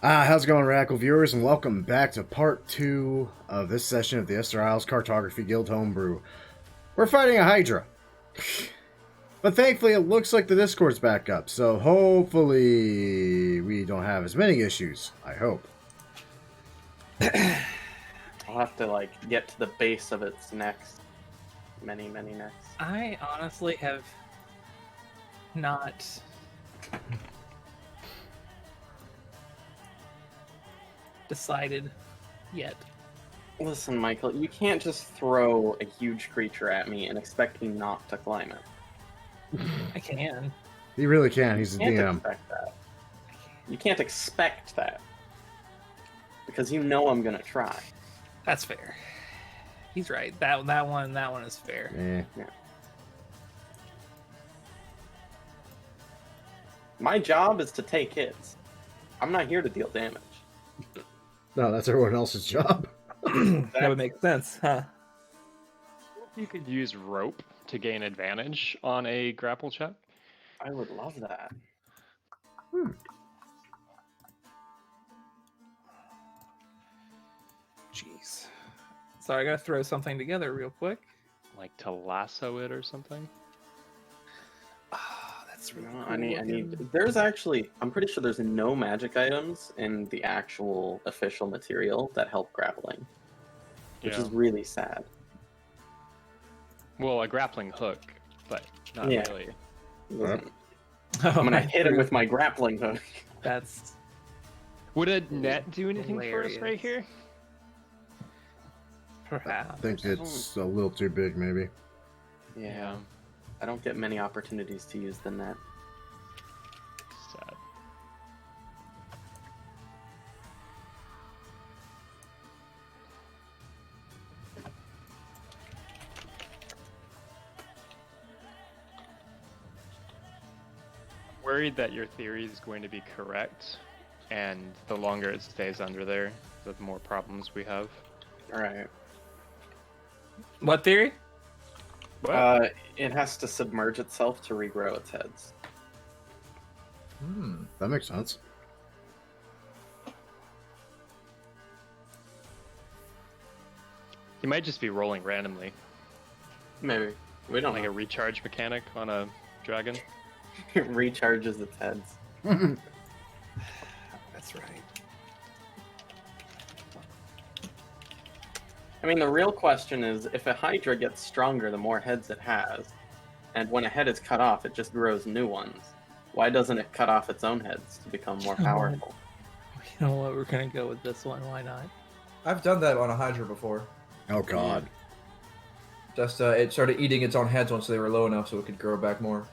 How's it going, Radical viewers, and welcome back to part 2 of this session of the Esterisle's Cartography Guild Homebrew. We're fighting a Hydra. But thankfully, it looks like the Discord's back up, so hopefully we don't have as many issues. I hope. I'll have to, get to the base of its necks. Many necks. I honestly have not... decided yet. Listen, Michael, you can't just throw a huge creature at me and expect me not to climb it. I can. He really can. He's a You can't DM. expect that. You can't expect that. Because you know I'm gonna try. That's fair. He's right. That one is fair. Yeah. My job is to take hits. I'm not here to deal damage. No, that's everyone else's job. That would make sense, huh? You could use rope to gain advantage on a grapple check. I would love that. Jeez. Sorry, I gotta throw something together real quick. Like to lasso it or something. Ah, that's really cool. I need. There's actually, I'm pretty sure there's no magic items in the actual official material that help grappling, which is really sad. Well, a grappling hook, but not really. I'm gonna hit him with my grappling hook. That's... Would a net do anything for us hilarious. right here? Perhaps. I think it's a little too big, maybe. Yeah. I don't get many opportunities to use the net. Sad. Worried that your theory is going to be correct, and the longer it stays under there, the more problems we have. Alright. What theory? It has to submerge itself to regrow its heads. That makes sense. You might just be rolling randomly, Maybe. We don't like know. a recharge mechanic on a dragon. It recharges its heads. That's right. I mean, the real question is, if a Hydra gets stronger the more heads it has, and when a head is cut off, it just grows new ones, why doesn't it cut off its own heads to become more powerful? You know what? We're gonna go with this one. Why not? I've done that on a Hydra before. Oh, God. Just it started eating its own heads once they were low enough so it could grow back more.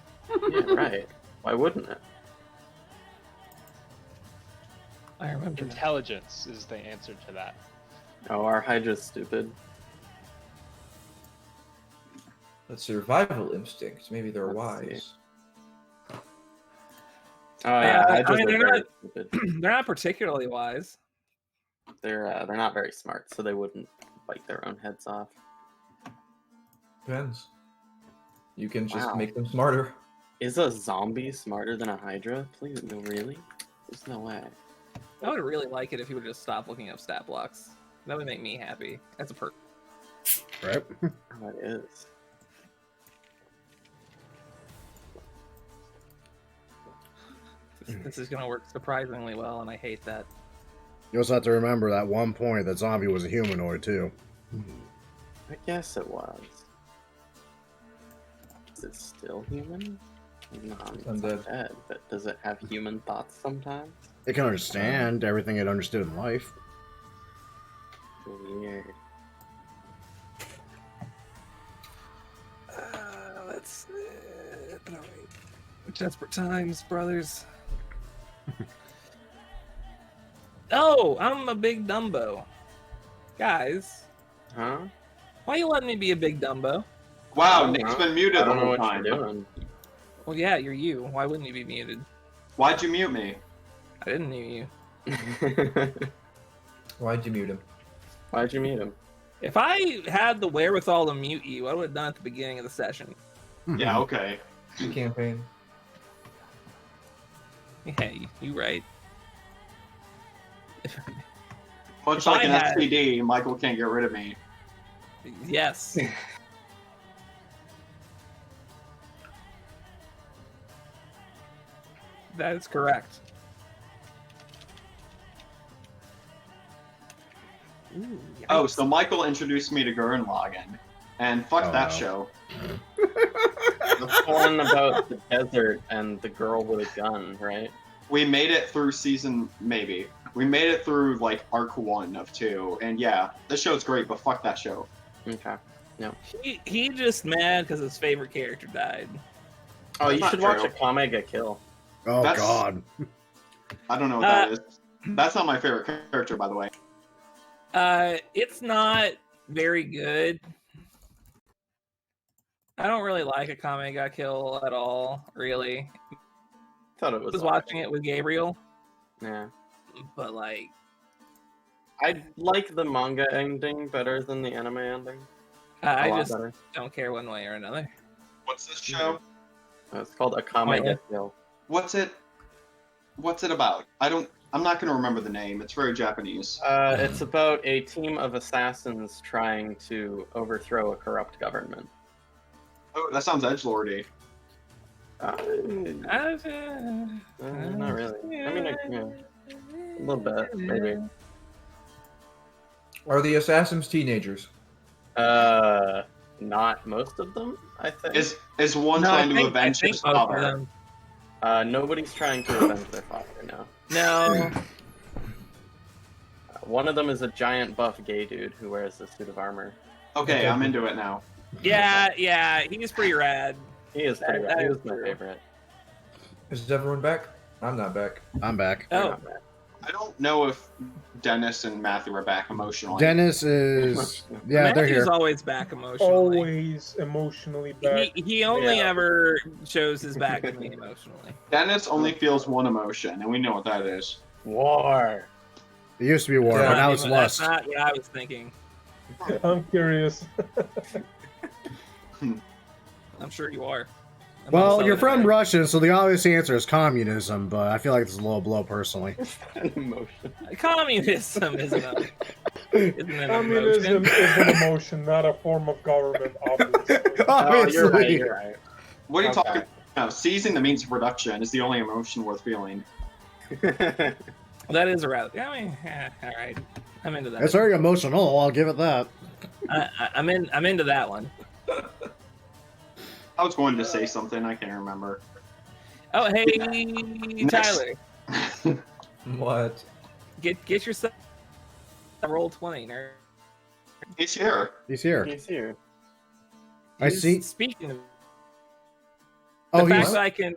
Yeah, right. Why wouldn't it? I remember that. Intelligence is the answer to that. Oh, our Hydra's stupid. The survival instincts. Maybe they're Let's wise. Oh yeah, I Hydras mean, are they're very not- stupid. They're not particularly wise. They're not very smart, so they wouldn't bite their own heads off. Depends. You can just Wow. make them smarter. Is a zombie smarter than a Hydra? Please, no, really? There's no way. I would really like it if you would just stop looking up stat blocks. That would make me happy. That's a perk. Right? Oh, it is. This is gonna work surprisingly well, and I hate that. You also have to remember that one point that zombie was a humanoid, too. I guess it was. Is it still human? No, it's not Undead. dead, but does it have human thoughts sometimes? It can understand everything it understood in life. Weird. That's desperate times, brothers. Oh, I'm a big Dumbo. Guys, Huh? why you letting me be a big Dumbo? I Wow, don't Nick's know. been muted I the don't know whole what time. you're doing. Well, yeah, you're you. Why wouldn't you be muted? Why'd you mute me? I didn't mute you. Why'd you mute him? Why'd you mute him? If I had the wherewithal to mute you, I would have done it at the beginning of the session. Yeah, okay. Campaign. Yeah, you right. Much If like I an had- SPD, Michael can't get rid of me. Yes. That is correct. Ooh, Oh, yikes. so Michael introduced me to Gurren Lagann, and fuck Oh, that no. show. The one about the desert and the girl with a gun, right? We made it through season, maybe. We made it through, like, arc 1 of 2, and yeah, this show's great, but fuck that show. Okay. He just mad because his favorite character died. Oh, you That's should not watch true. Akame Ga Kill. Oh That's- God. I don't know what that is. That's not my favorite character, by the way. It's not very good. I don't really like Akame Ga Kill at all, really. Thought it I was. was watching it with Gabriel, Yeah. but like, I like the manga ending better than the anime ending. I A lot just better. don't care one way or another. What's this show? It's called Akame Ga Kill. What's it about? I'm not gonna remember the name. It's very Japanese. It's about a team of assassins trying to overthrow a corrupt government. Oh, that sounds edgelordy. Not really. I mean, yeah, a little bit, maybe. Are the assassins teenagers? Not most of them, I think. Is one No, trying I to think avenge most his of father? them. Nobody's trying to avenge their father, no. No, One of them is a giant buff gay dude who wears a suit of armor. Okay, I'm into it now. yeah, he's pretty rad. He is pretty That rad. He is was my true. favorite. Is everyone back? I'm not back. I'm back. Oh, I don't know if Dennis and Matthew are back emotionally. Dennis is. Yeah, they're Matthew's here. always back emotionally. Always emotionally back. He only Yeah. ever shows his back to me emotionally. Dennis only feels one emotion, and we know what that is. War. It used to be war, Yeah, but now That's it's lust. not what I was thinking. I'm curious. I'm sure you are. I'm Well, also you're in from it. Russia, so the obvious answer is communism, but I feel like it's a low blow personally. An emotion. Communism isn't an Communism emotion. is an emotion, not a form of government, obviously. Oh, you're right. Obviously. You're right. What are you Okay. talking about? Seizing the means of production is the only emotion worth feeling. That is a route. Yeah, I mean, all right. I'm into that. It's very emotional, I'll give it that. I'm into that one. I was going to say something, I can't remember. Oh, hey, Tyler, What? get yourself a roll 20, nerd. He's here. He's here. He's here. I see. Speaking of the Oh, fact he's. that I can,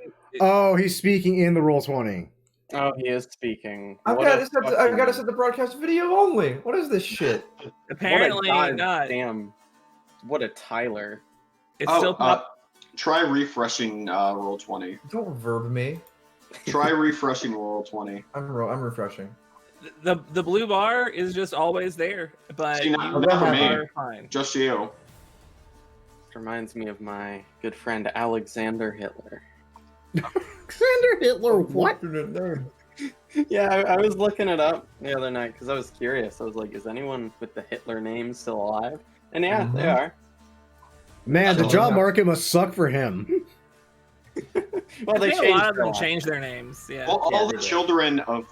He's speaking in the roll 20. Oh, he is speaking. I've What got a to set. I've fucking- got to set the broadcast video only. What is this shit? apparently what a not. Damn. What a Tyler. It's Oh, still pop. try refreshing roll 20. Don't verb me. Try refreshing roll 20. I'm refreshing. The blue bar is just always there, but See, you not for me. are fine. Just you. Reminds me of my good friend Alexander Hitler. Alexander Hitler, what? Yeah, I was looking it up the other night because I was curious. I was like, is anyone with the Hitler name still alive? And yeah, they are. Man, the So, job yeah. market must suck for him. Well, I they think a changed lot of their them lives. changed their names. Yeah. All Yeah, the they did. children of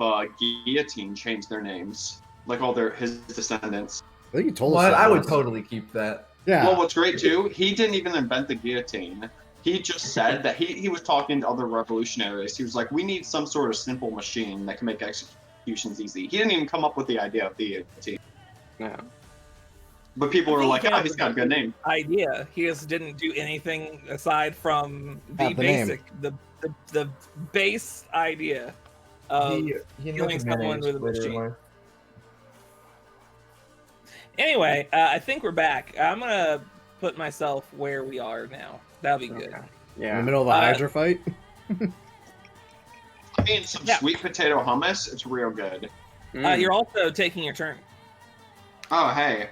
Guillotine changed their names. Like all his descendants. I think you told us What? that I would once. totally keep that. Yeah. Well, what's great too, he didn't even invent the guillotine. He just said that he was talking to other revolutionaries. He was like, we need some sort of simple machine that can make executions easy. He didn't even come up with the idea of the guillotine. Yeah. But people I were think like, he oh, had he's got a good name. Idea. He just didn't do anything aside from the Have the name. basic, the base idea of. He killing invented someone mayonnaise with a later in machine. life. Anyway, I think we're back. I'm gonna put myself where we are now. That'll be good. Okay. In the Yeah. middle of a Hydra fight? I mean, some Yeah. sweet potato hummus, it's real good. Mm. You're also taking your turn. Oh, hey.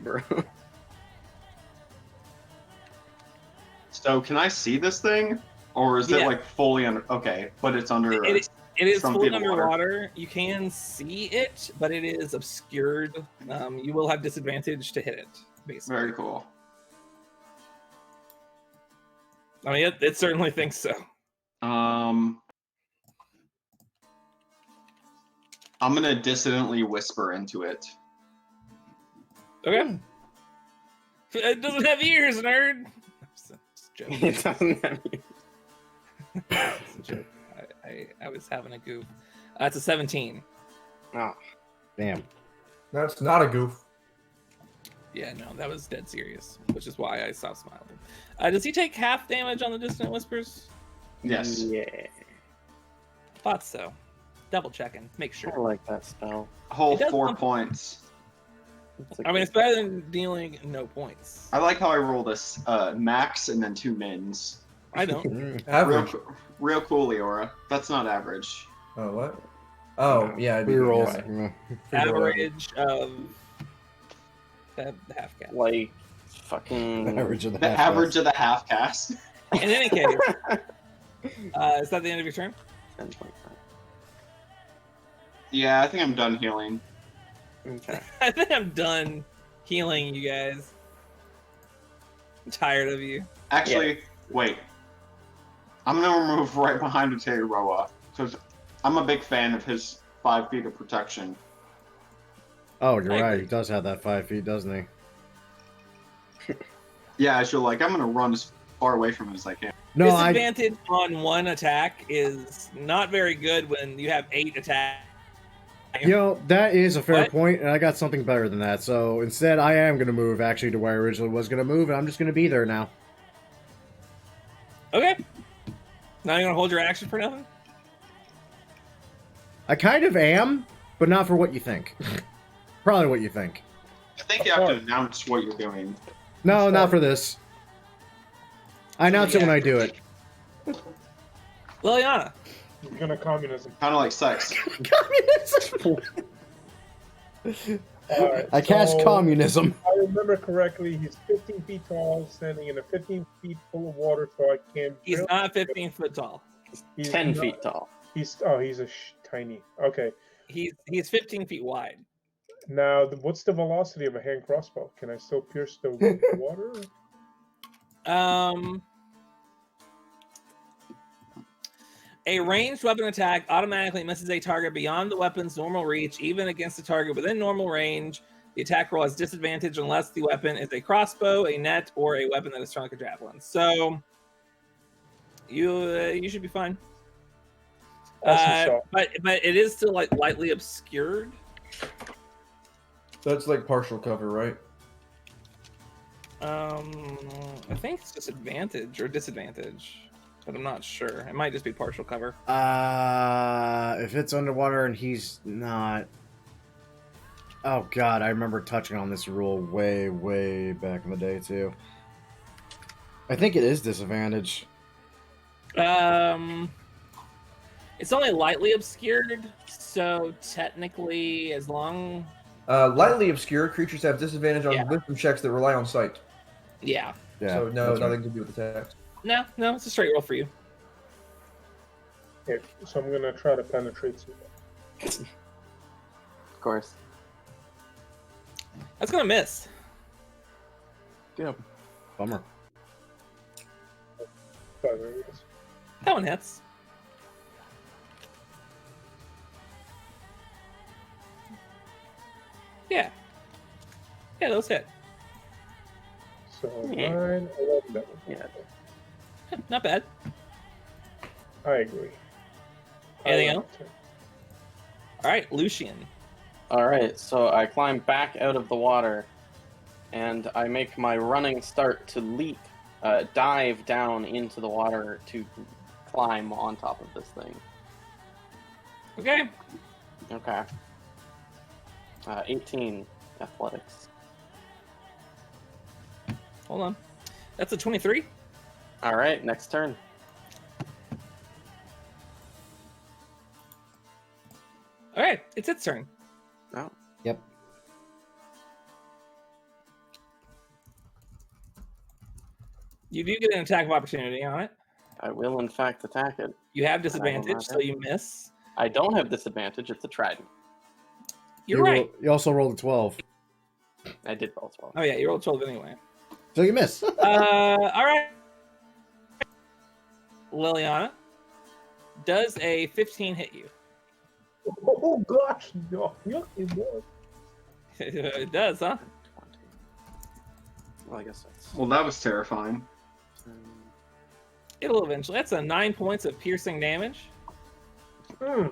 bro. So can I see this thing, or is it Yeah. like fully under? Okay, but it's under. It is some fully feet of water. underwater. You can see it, but it is obscured. You will have disadvantage to hit it, basically. Very cool. I mean, it certainly thinks so. I'm gonna dissidently whisper into it. Okay. It doesn't have ears, nerd. Just joking. It doesn't have you. It's a joke. I was having a goof. It's a 17. Oh, Damn. That's not a goof. Yeah, no, that was dead serious, which is why I stopped smiling. Does he take half damage on the Dissonant Whispers? Yes. yeah. Thought so. Double checking. Make I sure. like that spell. A whole It does 4 something. points. It's a I mean, good- it's better than dealing no points. I like how I roll this max and then 2 mins. I don't. Real, Average. real cool, Leora. That's not average. Oh, what? Oh, yeah. I We do. rolls. Yeah. Average of the half cap. like fucking Average of the The half average of the half cast. In any case, is that the end of your turn? 10.5. Yeah, I think I'm done healing. Okay. I think I'm done healing you guys. I'm tired of you. Actually, wait. I'm gonna move right behind Esterisle because I'm a big fan of his 5 feet of protection. Oh, you're I right. agree. He does have that 5 feet, doesn't he? Yeah, so like I'm gonna run as far away from him as I can. No, I. Disadvantage on one attack is not very good when you have 8 attacks. You know, that is a fair What? point, and I got something better than that. So instead, I am going to move actually to where I originally was going to move, and I'm just going to be there now. Okay. Now you're gonna hold your action for nothing? I kind of am, but not for what you think. Probably what you think. I think you have to announce what you're doing. No, not for this. I announce it when I do it. Liliana. You're gonna communism. Kind of like sex. Alright, I cast so, communism. If I remember correctly, he's 15 feet tall, standing in a 15 feet full of water, so I can't. He's really- not 15 foot tall. he's 10 not- feet tall. He's a tiny. Okay. He's 15 feet wide. Now, what's the velocity of a hand crossbow? Can I still pierce the water? A ranged weapon attack automatically misses a target beyond the weapon's normal reach, even against a target within normal range. The attack roll has disadvantage unless the weapon is a crossbow, a net, or a weapon that is strong like a javelin. So you should be fine. Awesome shot. But it is still like lightly obscured. That's like partial cover, right? I think it's just advantage or disadvantage, but I'm not sure. It might just be partial cover. If it's underwater and he's not... Oh god, I remember touching on this rule way, way back in the day, too. I think it is disadvantage. It's only lightly obscured, so technically, as long, Lightly obscure creatures have disadvantage on Yeah. wisdom checks that rely on sight. yeah, Yeah, So no, that's right. nothing to do with attacks. no, it's a straight roll for you. Okay, so I'm gonna try to penetrate some. Of course. That's gonna miss. Yeah. Bummer. That one hits. Yeah, those hit. So Yeah. 9, 11. Yeah. Not bad. I agree. Anything I like else? it. All right, Lucian. All right, so I climb back out of the water, and I make my running start to leap, dive down into the water to climb on top of this thing. Okay. Okay. 18 athletics. Hold on. That's a 23. All right, next turn. All right, it's its turn. Oh, Yep. You do get an attack of opportunity on it. I will, in fact, attack it. You have not disadvantage, so hit. you miss. I don't have disadvantage. It's a trident. You're right. You also rolled a 12. I did roll 12. Oh yeah, you rolled 12 anyway. So you miss. All right. Liliana, does a 15 hit you? Oh gosh, no, it does. It does, huh? 20. Well, I guess that's. Well, that was terrifying. It'll eventually. That's a 9 points of piercing damage. Hmm.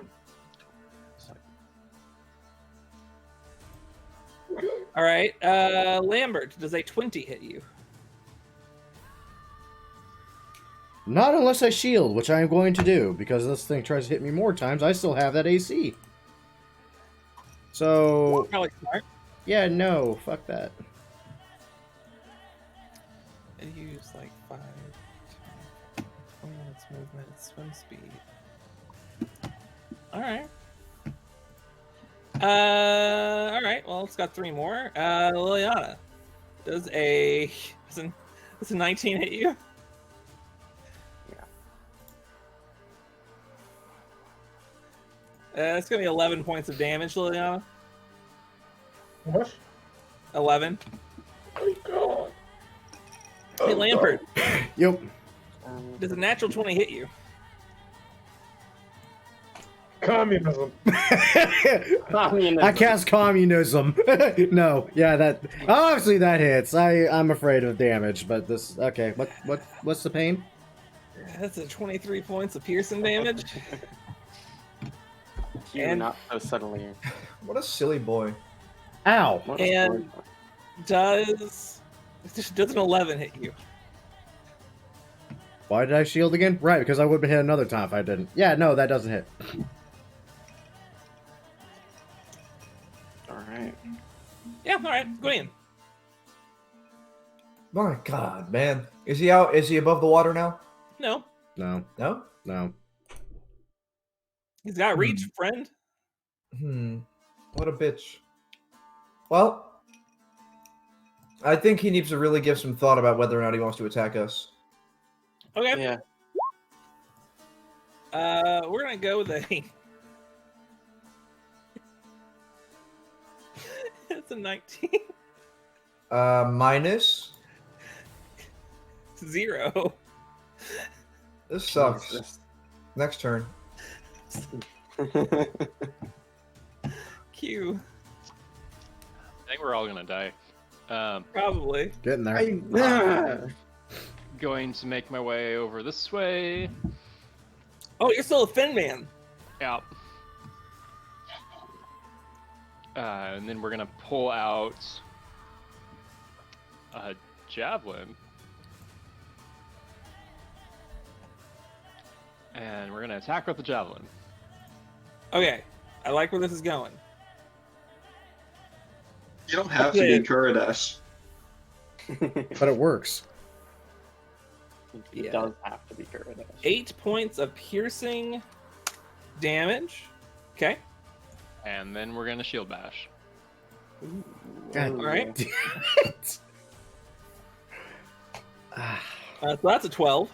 All right. Lambert, does a 20 hit you? Not unless I shield, which I am going to do, because this thing tries to hit me more times. I still have that AC. So, Probably smart. yeah, no, fuck that. I use like 5, 20 minutes movement, swim speed. All right. All right. Well, it's got 3 more. Liliana, does a 19 hit you? It's gonna be 11 points of damage, Liliana. What? 11. Oh god. Hey, Lambert, Yep. does a natural 20 hit you? Communism. I cast communism. No, yeah, that obviously that hits. I'm afraid of damage, but this okay. What's the pain? That's a 23 points of piercing damage. You And- not so subtly. What a silly boy. Ow! What And does an 11 hit you? Why did I shield again? Right, because I would have been hit another time if I didn't. Yeah, no, that doesn't hit. All right. Yeah, all right, go in. My God, man. Is he out? Is he above the water now? No, No, No? no. he's got reach, friend. What a bitch. Well, I think he needs to really give some thought about whether or not he wants to attack us. Okay. Yeah. We're gonna go with a. It's a 19. Minus. 0. This sucks. Jesus. Next turn. Q. I think we're all gonna die. Probably. Getting there. Going to make my way over this way. Oh, you're still a thin man. Yeah. And then we're gonna pull out a javelin. And we're gonna attack with the javelin. Okay, I like where this is going. You don't have to be Kuridesh. But it works. It Yeah. does have to be Kuridesh. 8 points of piercing damage. Okay. And then we're gonna shield bash. God. All right. Damn it. So that's a 12.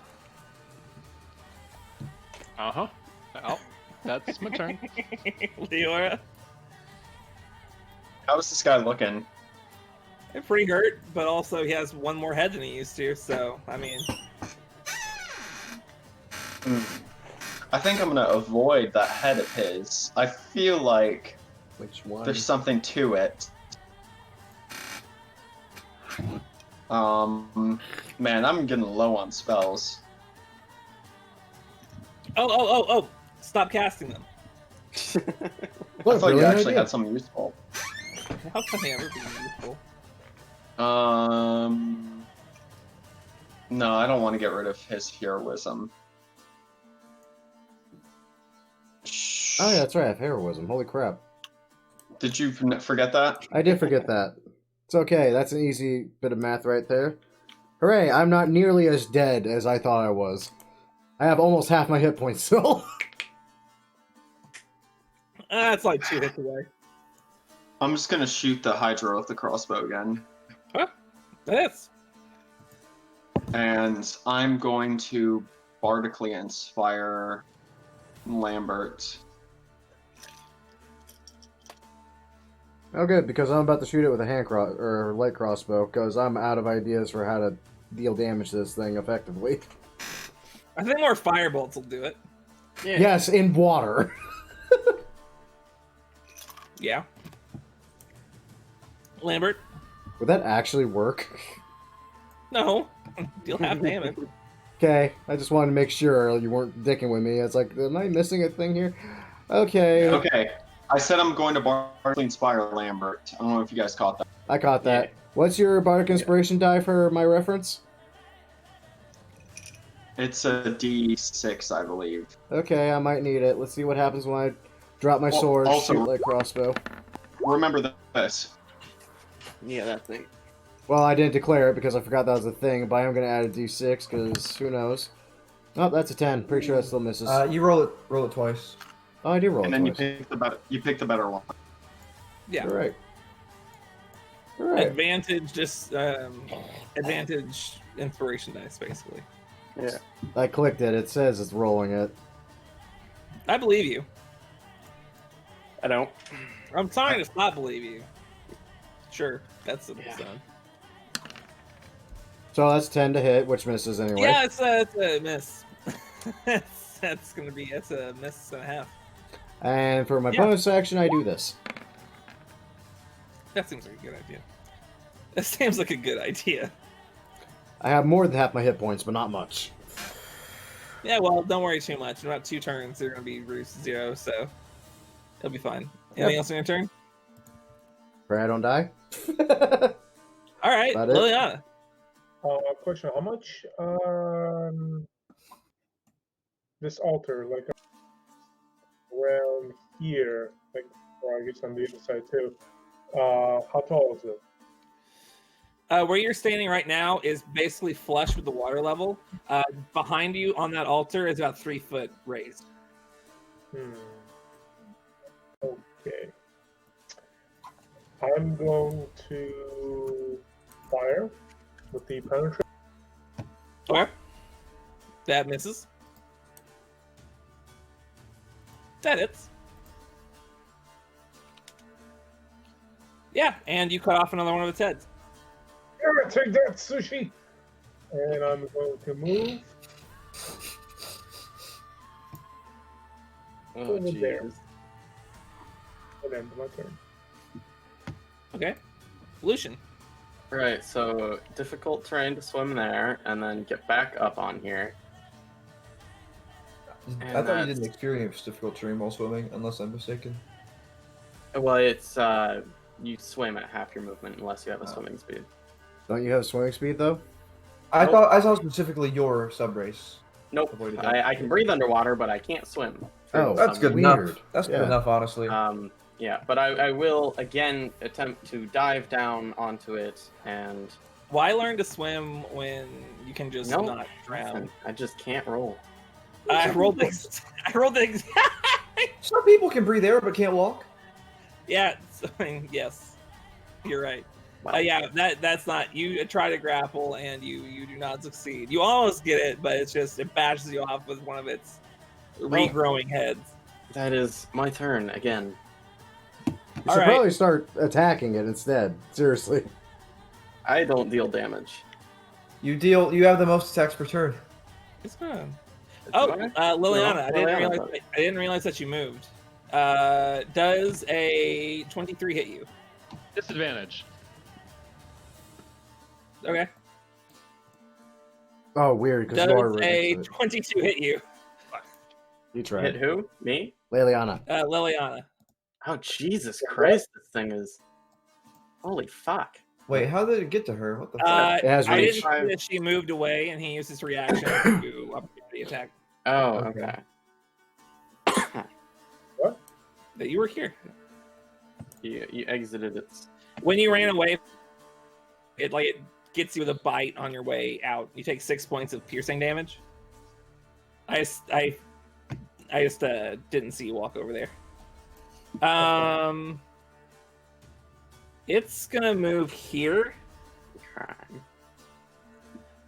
Uh-huh. Oh, that's my turn. Leora. How's this guy looking? They're pretty hurt, but also he has one more head than he used to, so, I mean... I think I'm gonna avoid that head of his. I feel like Which one? there's something to it. Man, I'm getting low on spells. Oh! Stop casting them. I What, thought you really? actually had something useful. How can they ever be useful? No, I don't want to get rid of his heroism. Oh yeah, that's right. I have heroism. Holy crap! Did you forget that? I did forget that. It's okay. That's an easy bit of math right there. Hooray! I'm not nearly as dead as I thought I was. I have almost half my hit points still. That's like 2 hits away. I'm just gonna shoot the Hydra with the crossbow again. That is. And I'm going to bardically inspire Lambert. Oh, good, because I'm about to shoot it with a or light crossbow, because I'm out of ideas for how to deal damage to this thing effectively. I think more fire bolts will do it. Yeah. Yes, in water. Yeah. Lambert? Would that actually work? No. Deal half damage. Okay, I just wanted to make sure you weren't dicking with me. It's like, am I missing a thing here? Okay. Okay. I said I'm going to bardically inspire Lambert. I don't know if you guys caught that. I caught that. Yeah. What's your Bardic Inspiration die for my reference? It's a D6, I believe. Okay, I might need it. Let's see what happens when I drop my Well, sword, also- shoot like crossbow. Remember this. Yeah, that's it. Well, I didn't declare it because I forgot that was a thing, but I am going to add a d6 because who knows. Oh, that's a 10. Pretty sure that still misses. You roll it twice. Oh, I do roll And it then twice. you pick the better one. Yeah. You're right. You're right. Advantage, just advantage inspiration dice, basically. Yeah. I clicked it. It says it's rolling it. I believe you. I don't. I'm sorry to not believe you. Sure, that's the Yeah. done. So that's 10 to hit, which misses anyway. Yeah, it's a miss. That's gonna be a miss and a half. And for my Yeah. bonus action, I do this. That seems like a good idea. That seems like a good idea. I have more than half my hit points, but not much. Yeah, well, don't worry too much. In about 2 turns, they're gonna be reduced to 0, so it'll be fine. Anything else in your turn? Pray I don't die. All right, About it. Liliana. Question: how much this altar, like around here, like, or I guess on the other side too? How tall is it? Where you're standing right now is basically flush with the water level. Behind you on that altar is about 3 foot raised. Okay. I'm going to fire with the penetrate. Okay. That misses. That hits. Yeah, and you cut off another one of its heads. Here, take that, sushi. And I'm going to move Oh, over there. jeez. And end my turn. Okay. Lucian. Right, so difficult terrain to swim there, and then get back up on here. I And thought you that's- didn't experience difficult terrain while swimming, unless I'm mistaken. Well, it's you swim at half your movement unless you have a swimming speed. Don't you have swimming speed, though? I Nope. saw specifically your sub race. Nope, Avoided that. I can breathe underwater, but I can't swim. Oh, That's good weird. enough. That's good Yeah. enough, honestly. Yeah, but I will again attempt to dive down onto it and Why learn to swim when you can just no, not drown? listen, I just can't roll. I rolled the. I rolled the. Some people can breathe air but can't walk. Yeah, I mean, yes, you're right. Wow. Yeah, that's not. You try to grapple and you do not succeed. You almost get it, but it's just it bashes you off with one of its regrowing heads. That is my turn again. You All should right. probably start attacking it instead. Seriously. I don't deal damage. You have the most attacks per turn. It's good. Oh, Do I? Liliana, I didn't Liliana realize. does. I didn't realize that you moved. Does a 23 hit you? Disadvantage. Okay. Oh, weird, because you are Does right a next to it. 22 hit you? You tried. Hit who? Me? Liliana. Liliana. Oh Jesus Christ! This thing is. Holy fuck! Wait, how did it get to her? What the fuck? It has I reach. didn't see that she moved away, and he used his reaction to opportunity attack. Oh, Okay. okay. That you were here You exited its. when you ran away. It gets you with a bite on your way out. You take 6 points of piercing damage. I just didn't see you walk over there. It's gonna move here.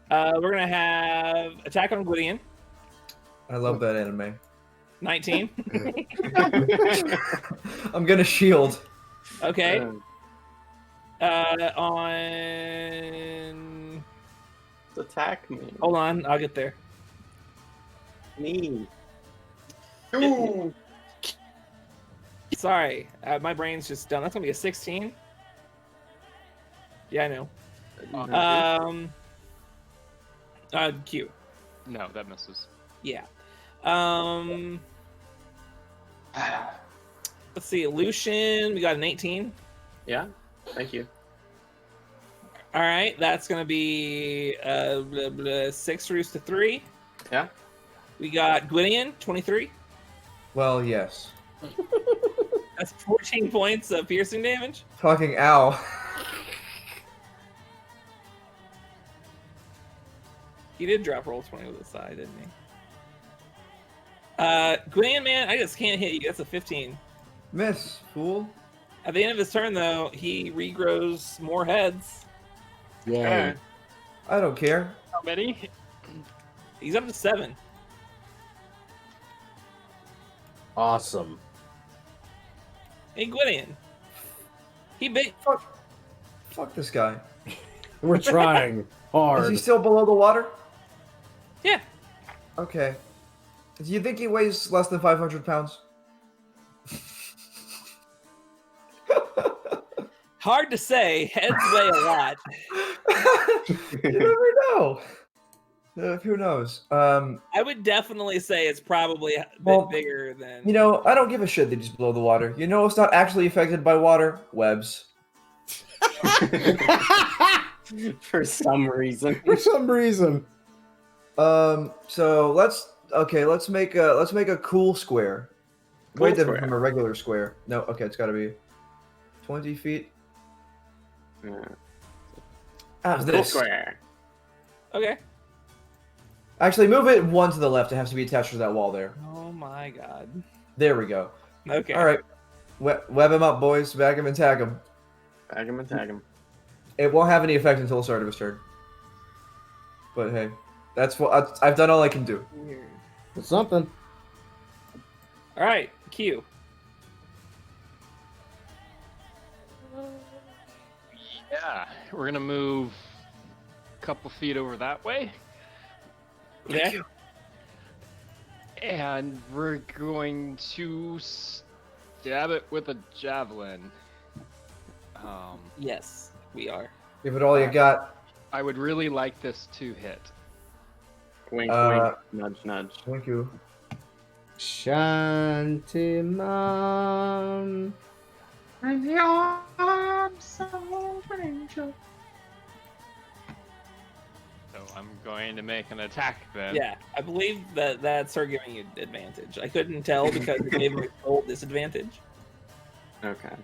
We're gonna have attack on Gwydion. I love that anime. 19. I'm gonna shield. Okay. On. Attack me. Hold on, I'll get there. Me. Ooh. Sorry, my brain's just done. That's gonna be a 16. Yeah, I know. Q. No, that misses. Yeah. Let's see, Lucian. We got an 18. Yeah. Thank you. All right, that's gonna be 6 reduced to 3. Yeah. We got Gwydion, 23. Well, yes. That's 14 points of piercing damage. Fucking ow. He did drop roll 20 with the side, didn't he? Gwydion, man, I just can't hit you. That's a 15. Miss, fool. At the end of his turn, though, he regrows more heads. Yay. I don't care. How many? He's up to 7. Awesome. Hey, Gwydion. He bit. Fuck this guy. We're trying Is hard. he still below the water? Yeah. Okay. Do you think he weighs less than 500 pounds? Hard to say. Heads weigh a lot. You never know. Who knows? I would definitely say it's probably a bit Well, bigger than. You know, I don't give a shit that he's below the water. You know it's not actually affected by water? Webs. For some reason. For some reason. So let's make a cool square. Way Cool different square. from a regular square. No, okay, it's gotta be 20 feet. How's Cool this? square. Okay. Actually, move it one to the left. It has to be attached to that wall there. Oh my god. There we go. Okay. All right. Web him up, boys. Bag him and tag him. Tag him and tag him. It won't have any effect until the start of his turn. But hey, that's what I've done all I can do. Weird. It's something. All right. Q. Yeah, we're gonna move a couple feet over that way, Yeah. and we're going to stab it with a javelin. Yes, we are. Give it all you got. I would really like this to hit. Wink, Uh, wink, nudge, nudge. Thank you. Shanty Mom. So I'm going to make an attack then. Yeah, I believe that that's her giving you advantage. I couldn't tell because it gave her a full disadvantage. Okay.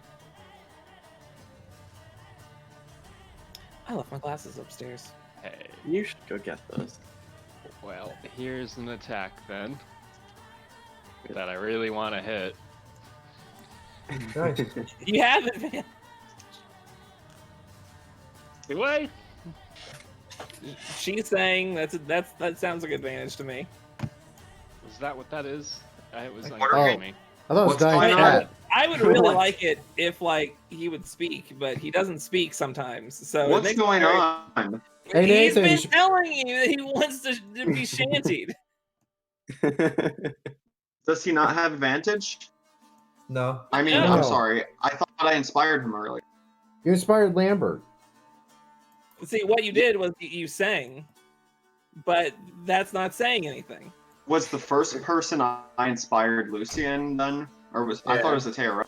I left my glasses upstairs. Hey, You should go get those. well, here's an attack then that I really want to hit. Nice. You have advantage. Do I? She's saying that sounds like advantage to me. Is that what that is? It was What unclear are to you- me. I thought it was What's dying going on? cat. I would really What? like it if he would speak, but he doesn't speak sometimes. So it What's makes going it very- on? Hey, He's Nathan, been you should- telling you that he wants to be shantied. Does he not have advantage? No. I mean, No. I'm sorry. I thought I inspired him earlier. You inspired Lambert. See, what you did was you sang, but that's not saying anything. Was the first person I inspired Lucian then? Or was I thought it was the Terra?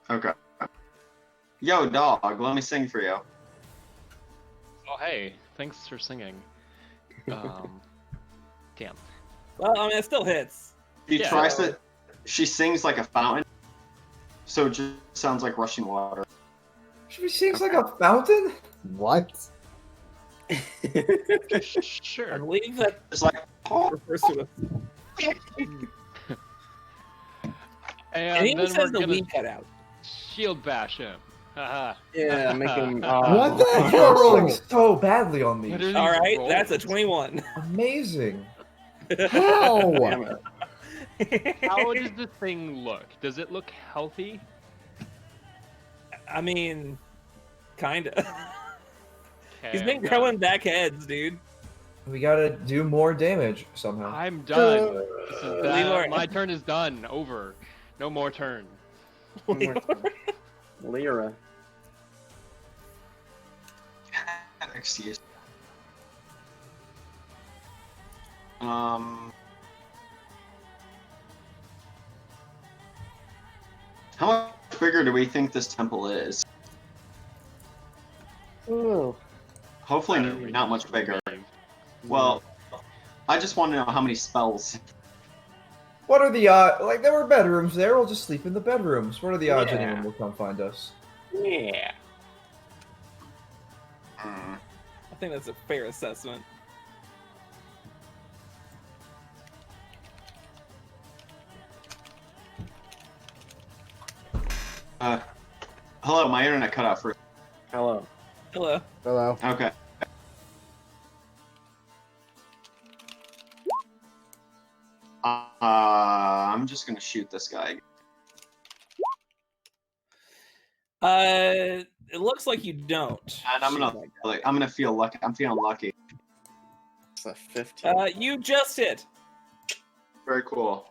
Okay. Yo, dog, let me sing for you. Oh, hey, thanks for singing. Damn. Well, I mean, it still hits. She Yeah. tries to. She sings like a fountain, so it just sounds like rushing water. She sings like a fountain? What? I Sure. believe that It's like, oh, refers to a. And And he then says we're the gonna weed cut out. shield bash him. Haha. Yeah, make him. What the You're hell? rolling so badly on What these. are All these right, that's a rolls? 21. Amazing. Damn How? it. How does this thing look? Does it look healthy? I mean, kinda. He's Okay, been I'm done. growing back heads, dude. We gotta do more damage somehow. I'm done. This is Leroy. my turn is done. Over. No more turn. One more time. Lyra. Excuse. How much bigger do we think this temple is? Ooh. Hopefully Better we not much just bigger. leave. Well, I just want to know how many spells. What are the odds? Like, there were bedrooms there. We'll just sleep in the bedrooms. What are the odds Yeah. anyone will come find us? Yeah. Hmm. I think that's a fair assessment. Hello, my internet cut out for. Hello. Hello. Hello. Okay. I'm just gonna shoot this guy. It looks like you don't. And I'm Shoot gonna, that guy. like, I'm gonna feel lucky. I'm feeling lucky. It's a 15. You just hit. Very cool.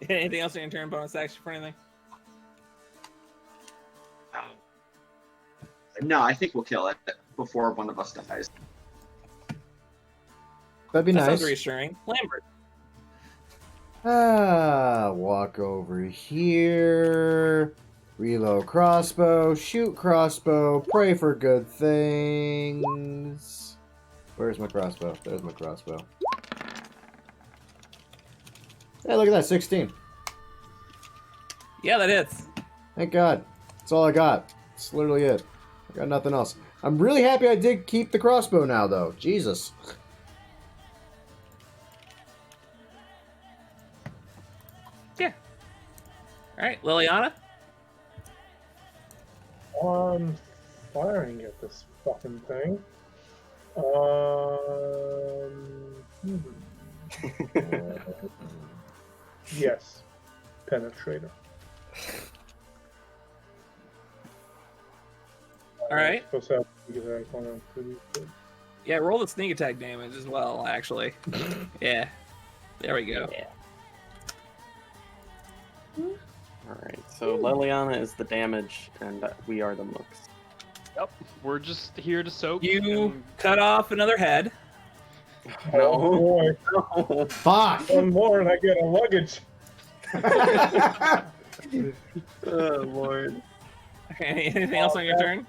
Anything else in your turn? Bonus action for anything? No, I think we'll kill it before one of us dies. That'd be That nice. sounds reassuring. Lambert. Walk over here. Reload crossbow. Shoot crossbow. Pray for good things. Where's my crossbow? There's my crossbow. Hey, look at that. 16. Yeah, that hits. Thank God. That's all I got. That's literally it. I got nothing else. I'm really happy I did keep the crossbow now, though. Jesus. Yeah. All right, Liliana. I'm firing at this fucking thing. Yes. Penetrator. All right. Supposed to have sneak attack on him. Pretty good. Yeah, roll the sneak attack damage as well, actually. Yeah. There we go. Yeah. Alright, so Liliana is the damage, and we are the mooks. Yep. We're just here to soak. You and- cut off another head. Oh boy. No. Fuck! One more and I get a luggage. Oh, Lord. Okay, anything else on your turn?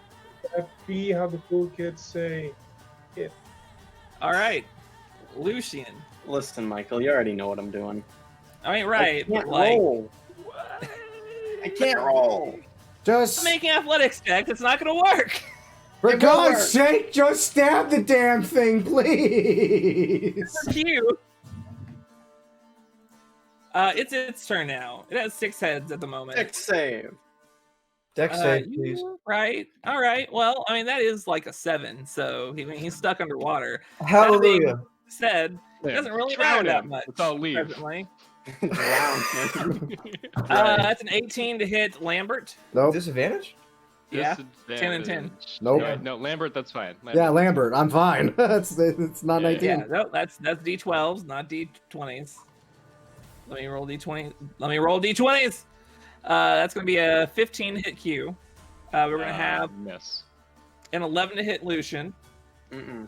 That be how the cool kids say it. All right. Lucian. Listen, Michael, you already know what I'm doing. I mean, right, I but can't like, roll. I can't roll. Just, making athletics checks, it's not going to work. for It will God's work. sake, just stab the damn thing, please! Cute. It's its turn now. It has 6 heads at the moment. Dex save. Dex save, You please. were right. All right. Well, I mean, that is like a 7, so he's stuck underwater. Hallelujah. Said, Yeah, doesn't really drown matter that him. much. Let's all leave. Presently. Drown him. That's an 18 to hit Lambert. Nope. Disadvantage? Yeah. 10 and 10. Disadvantage. Nope. No, Lambert, that's fine. Yeah, Lambert, I'm fine. it's not Yeah. 19. Yeah, no, that's D12s, not D20s. Let me roll D20. Let me roll D20s. That's going to be a 15 hit Q. We're going to have miss. an 11 to hit Lucian. Mm-mm.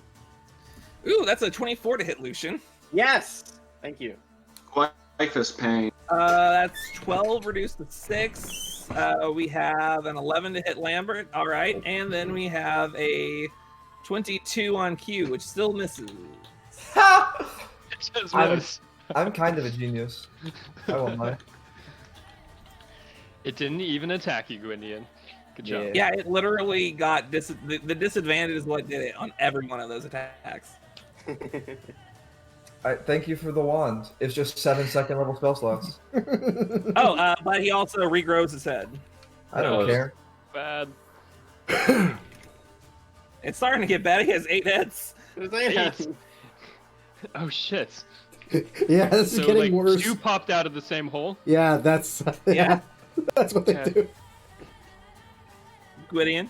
Ooh, that's a 24 to hit Lucian. Yes! Thank you. Life is pain. That's 12 reduced to 6. We have an 11 to hit Lambert. All right. And then we have a 22 on Q, which still misses. Just I'm- miss. I'm kind of a genius. I won't lie. It didn't even attack you, Gwyndian. Good job. Yeah, it literally got the disadvantage is what did it on every one of those attacks. Thank you for the wand. It's just 7 second level spell slots. Oh, but he also regrows his head. I don't Oh. care. Bad. It's starting to get bad. He has 8 heads. Oh shit. Yeah, this is So getting like worse. 2 popped out of the same hole. Yeah, that's Yeah. that's what they Okay. do. Gwydion.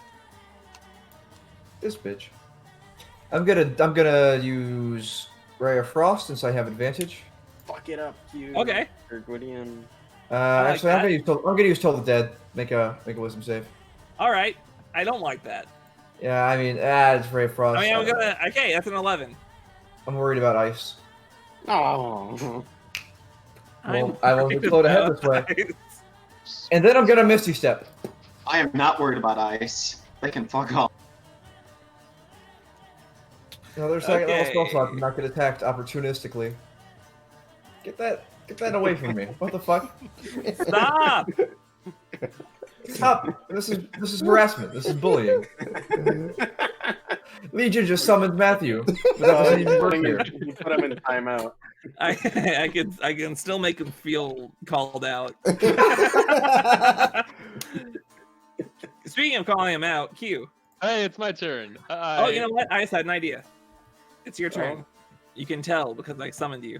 This bitch. I'm gonna use Ray of Frost since I have advantage. Fuck it up, you. Okay. Or Gwydion. like Actually, that. I'm gonna use Toll the Dead. Make a wisdom save. All right. I don't like that. Yeah, I mean, it's Ray of Frost. I mean, I'm gonna. Okay, that's an 11. I'm worried about ice. Oh. Well, I will worried float ahead about this way. ice. And then I'm gonna Misty Step. I am not worried about ice. They can fuck off. Another second level spell Okay. slot to not get attacked opportunistically. Get that away from me. What the fuck? Stop. Stop! This is harassment. This is bullying. Legion just summoned Matthew. But that doesn't even work here. You put him in timeout. I can still make him feel called out. Speaking of calling him out, Q. Hey, it's my turn. Oh, you know what? I just had an idea. It's your turn. You can tell because I summoned you.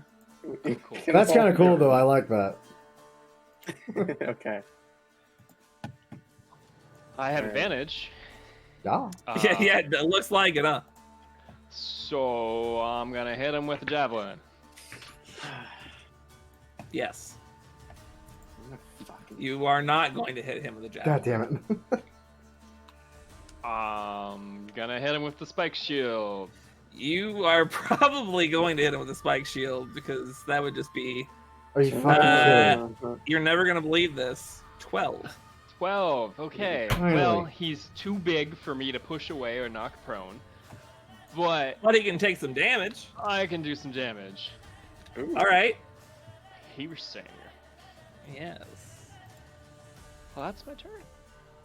Cool. That's kind of cool, though. I like that. Okay. I have Alright. advantage. Yeah. Yeah, it looks like it, huh? So I'm gonna hit him with a javelin. Yes. You are not going to hit him with a javelin. God damn it. I'm gonna hit him with the spike shield. You are probably going to hit him with a spike shield because that would just be. Are you fucking kidding? You're never going to believe this. 12. 12. Okay. Finally. Well, he's too big for me to push away or knock prone, but But he can take some damage. I can do some damage. All right. Piercing. Yes. Well, that's my turn.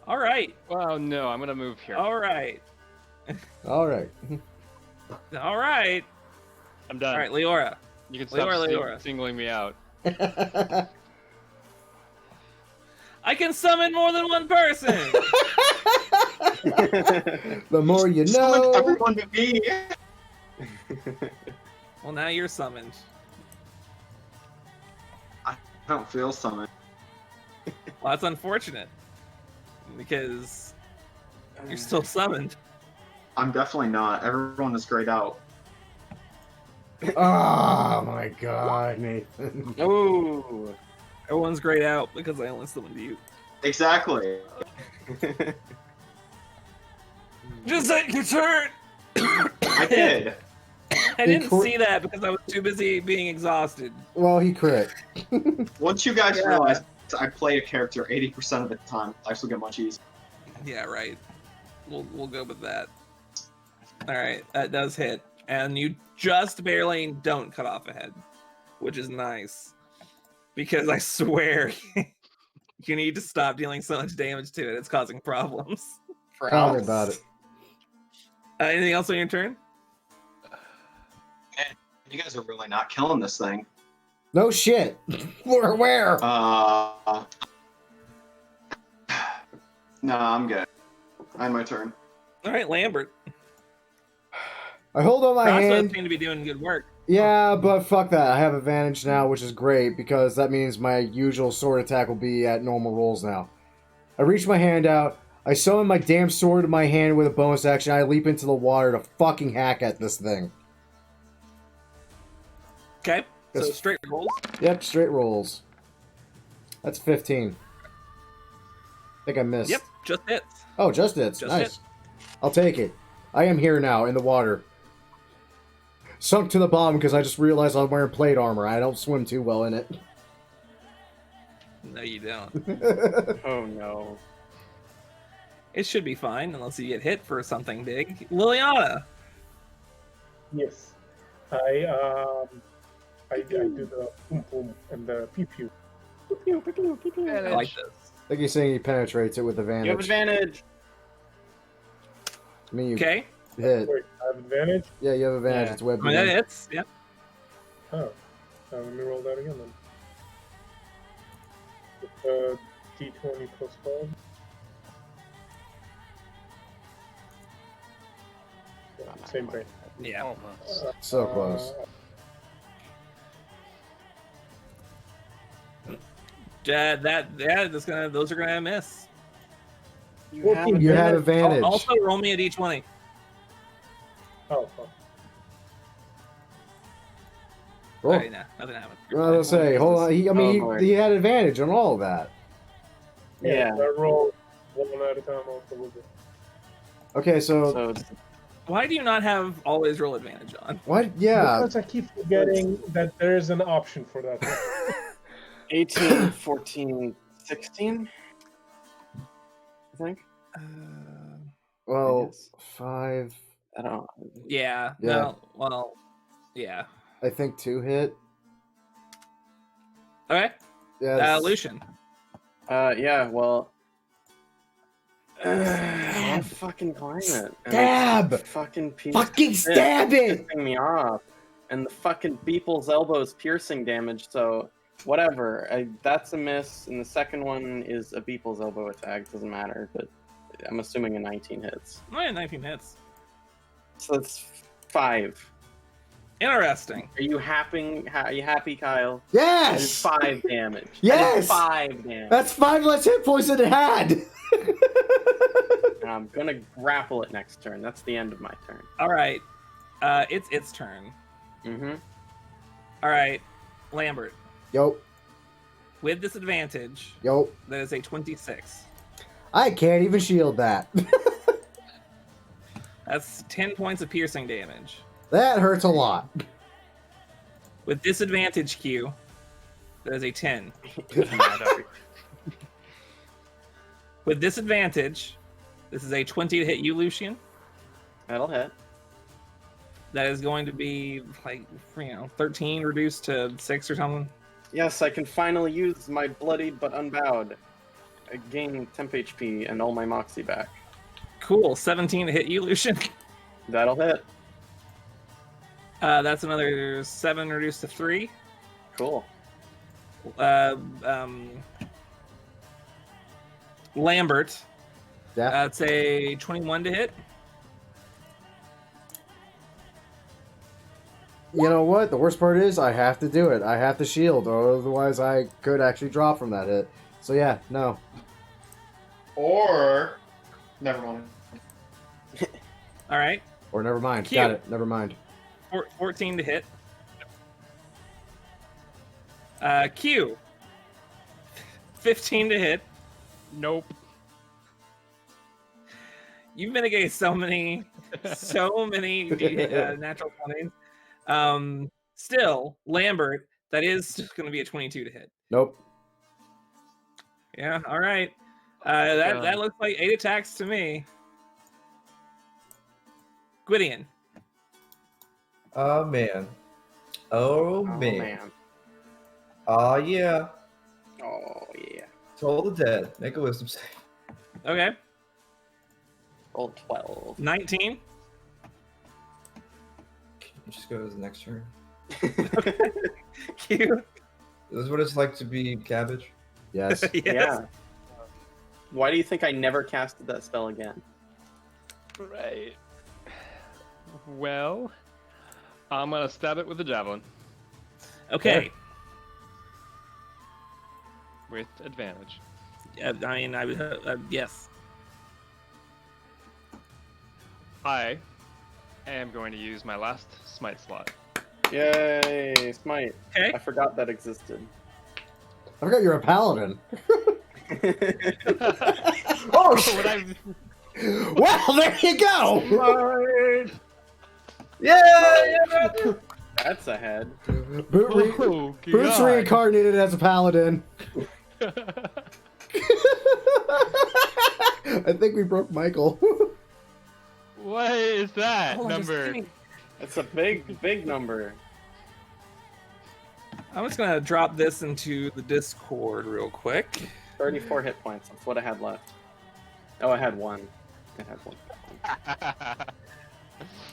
All right. Well, no, I'm gonna move here. All right. All right. All right. I'm done. All right, Leora. You can stop Leora. singling me out. I can summon more than one person. The more you Summon know. everyone but me. Well, now you're summoned. I don't feel summoned. Well, that's unfortunate because you're still summoned. I'm definitely not. Everyone is grayed out. Oh my god, Nathan. Ooh. Everyone's grayed out because I only summoned you. Exactly. Just take your turn. I did. I didn't see that because I was too busy being exhausted. Well, he crit. Once you guys Yeah. realize I play a character 80% of the time, I still get much easier. Yeah, right. We'll go with that. All right, that does hit, and you just barely don't cut off a head, which is nice because I swear you need to stop dealing so much damage to it. It's causing problems. For Tell me us. about it. Anything else on your turn? Man, you guys are really not killing this thing. No shit. Where? No, I'm good. I had my turn. All right, Lambert. I hold on my Crossbows hand. seem to be doing good work. Yeah, but fuck that. I have advantage now, which is great because that means my usual sword attack will be at normal rolls now. I reach my hand out. I summon my damn sword in my hand with a bonus action. I leap into the water to fucking hack at this thing. Okay, so Yes. straight rolls. Yep, straight rolls. That's 15. I think I missed. Yep, just hits. Oh, just hits. Just Nice. hit. I'll take it. I am here now in the water. Sunk to the bottom because I just realized I'm wearing plate armor. I don't swim too well in it. No, you don't. Oh no. It should be fine unless you get hit for something big. Liliana. Yes. I do the boom boom and the pew pew. I like this. I think he's saying he penetrates it with You have advantage. advantage. I mean, you Okay, hit. Wait, I have advantage. Yeah, you have advantage. Yeah. It's web. I mean, that hits. Yeah. Oh. Let me roll that again then. With D20 plus 12. Yeah, same thing. Yeah. Almost. So close. Those are gonna miss. You have You have advantage. advantage. Also, roll me a d20. Oh, fuck. Roll. Alright, nah, nothing happened. I was gonna say, hold on. He had advantage on all of that. Yeah. I roll one at a time also with it. Okay, so So it's Why do you not have always roll advantage on? what? Yeah. Because I keep forgetting that there's an option for that. 18, 14, 16. I think. Well, guess. 5. I don't know. Yeah. Yeah. No. Well. Yeah. I think 2 hit. Okay. Yeah. Lucian. Yeah, well. I'll fucking climb it. And Stab! it's fucking piece Fucking of shit stab it! pissing me off. And the fucking Beeple's elbow is piercing damage, so whatever. That's a miss, and the second one is a Beeple's elbow attack. Doesn't matter, but I'm assuming a 19 hits. Oh, yeah, 19 hits. So that's 5. Interesting. Are you happy, Kyle? Yes! I did 5 damage. Yes! I did 5 damage. That's 5 less hit points than it had! And I'm gonna grapple it next turn. That's the end of my turn. All right. It's its turn. Mm-hmm. All right, Lambert. Yo. With disadvantage, Yo. that is a 26. I can't even shield that. That's 10 points of piercing damage. That hurts a lot. With disadvantage, Q, that is a 10. With disadvantage, this is a 20 to hit you, Lucian. That'll hit. That is going to be, 13 reduced to 6 or something. Yes, I can finally use my bloodied but unbowed. I gain temp HP and all my moxie back. Cool. 17 to hit you, Lucian. That'll hit. That's another 7 reduced to 3. Cool. Lambert. Yeah. That's a 21 to hit. You know what? The worst part is I have to do it. I have to shield, or otherwise I could actually drop from that hit. So yeah, no. Or, never mind. All right. Or never mind. Q. Got it. Never mind. 14 to hit. Q. 15 to hit. Nope. You've mitigated so many natural 20s. Still, Lambert, that is going to be a 22 to hit. Nope. Yeah, all right. That looks like 8 attacks to me. Gwydion. Oh, man. Oh, man. Oh, yeah. Oh, yeah. Toll the dead. Make a wisdom save. Okay. Roll 12. 19. Just go to the next turn. Q. This is what it's like to be cabbage. Yes. Yes. Yeah. Why do you think I never casted that spell again? Right. Well, I'm gonna stab it with a javelin Okay. with advantage. I mean, I would. Yes. I am going to use my last smite slot. Yay, smite. Okay. I forgot that existed. I forgot you're a paladin. Oh, shit! Well, there you go. Yeah! That's a head. Oh, Bruce God. reincarnated as a paladin. I think we broke Michael. What is that Hold on, just number? give me- It's a big number. I'm just gonna drop this into the Discord real quick. 34 hit points. That's what I had left. Oh, I had 1. I had 1.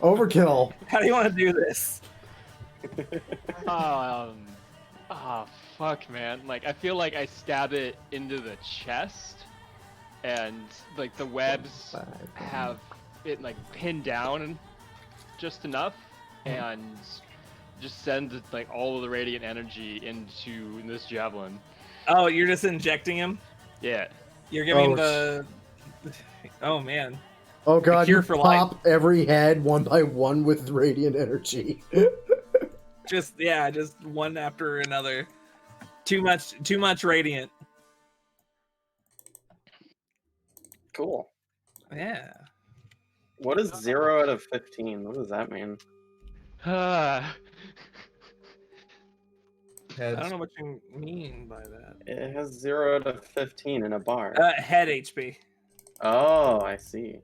Overkill. How do you want to do this? Fuck, man. Like, I feel like I stab it into the chest, and like the webs have it like pinned down just enough, and just send like all of the radiant energy into this javelin. Oh, you're just injecting him? Yeah. You're giving the... Oh, man. Oh god, cure you for pop every head one by one with radiant energy. Just one after another. Too much radiant. Cool. Yeah. What is 0 out of 15? What does that mean? I don't know what you mean by that. It has 0 out of 15 in a bar. Head HP. Oh, I see.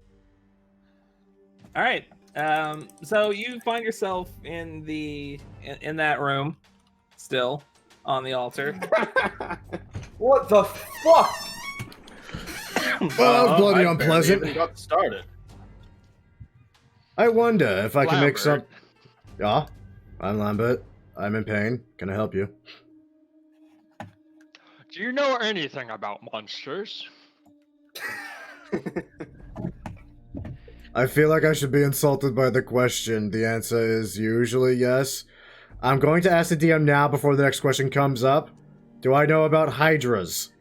All right. So you find yourself in that room, still on the altar. What the fuck? Well, that was bloody I unpleasant. barely even got started. I wonder if I can make some... Lambert. Yeah, I'm Lambert. I'm in pain. Can I help you? Do you know anything about monsters? I feel like I should be insulted by the question. The answer is usually yes. I'm going to ask the DM now before the next question comes up. Do I know about hydras?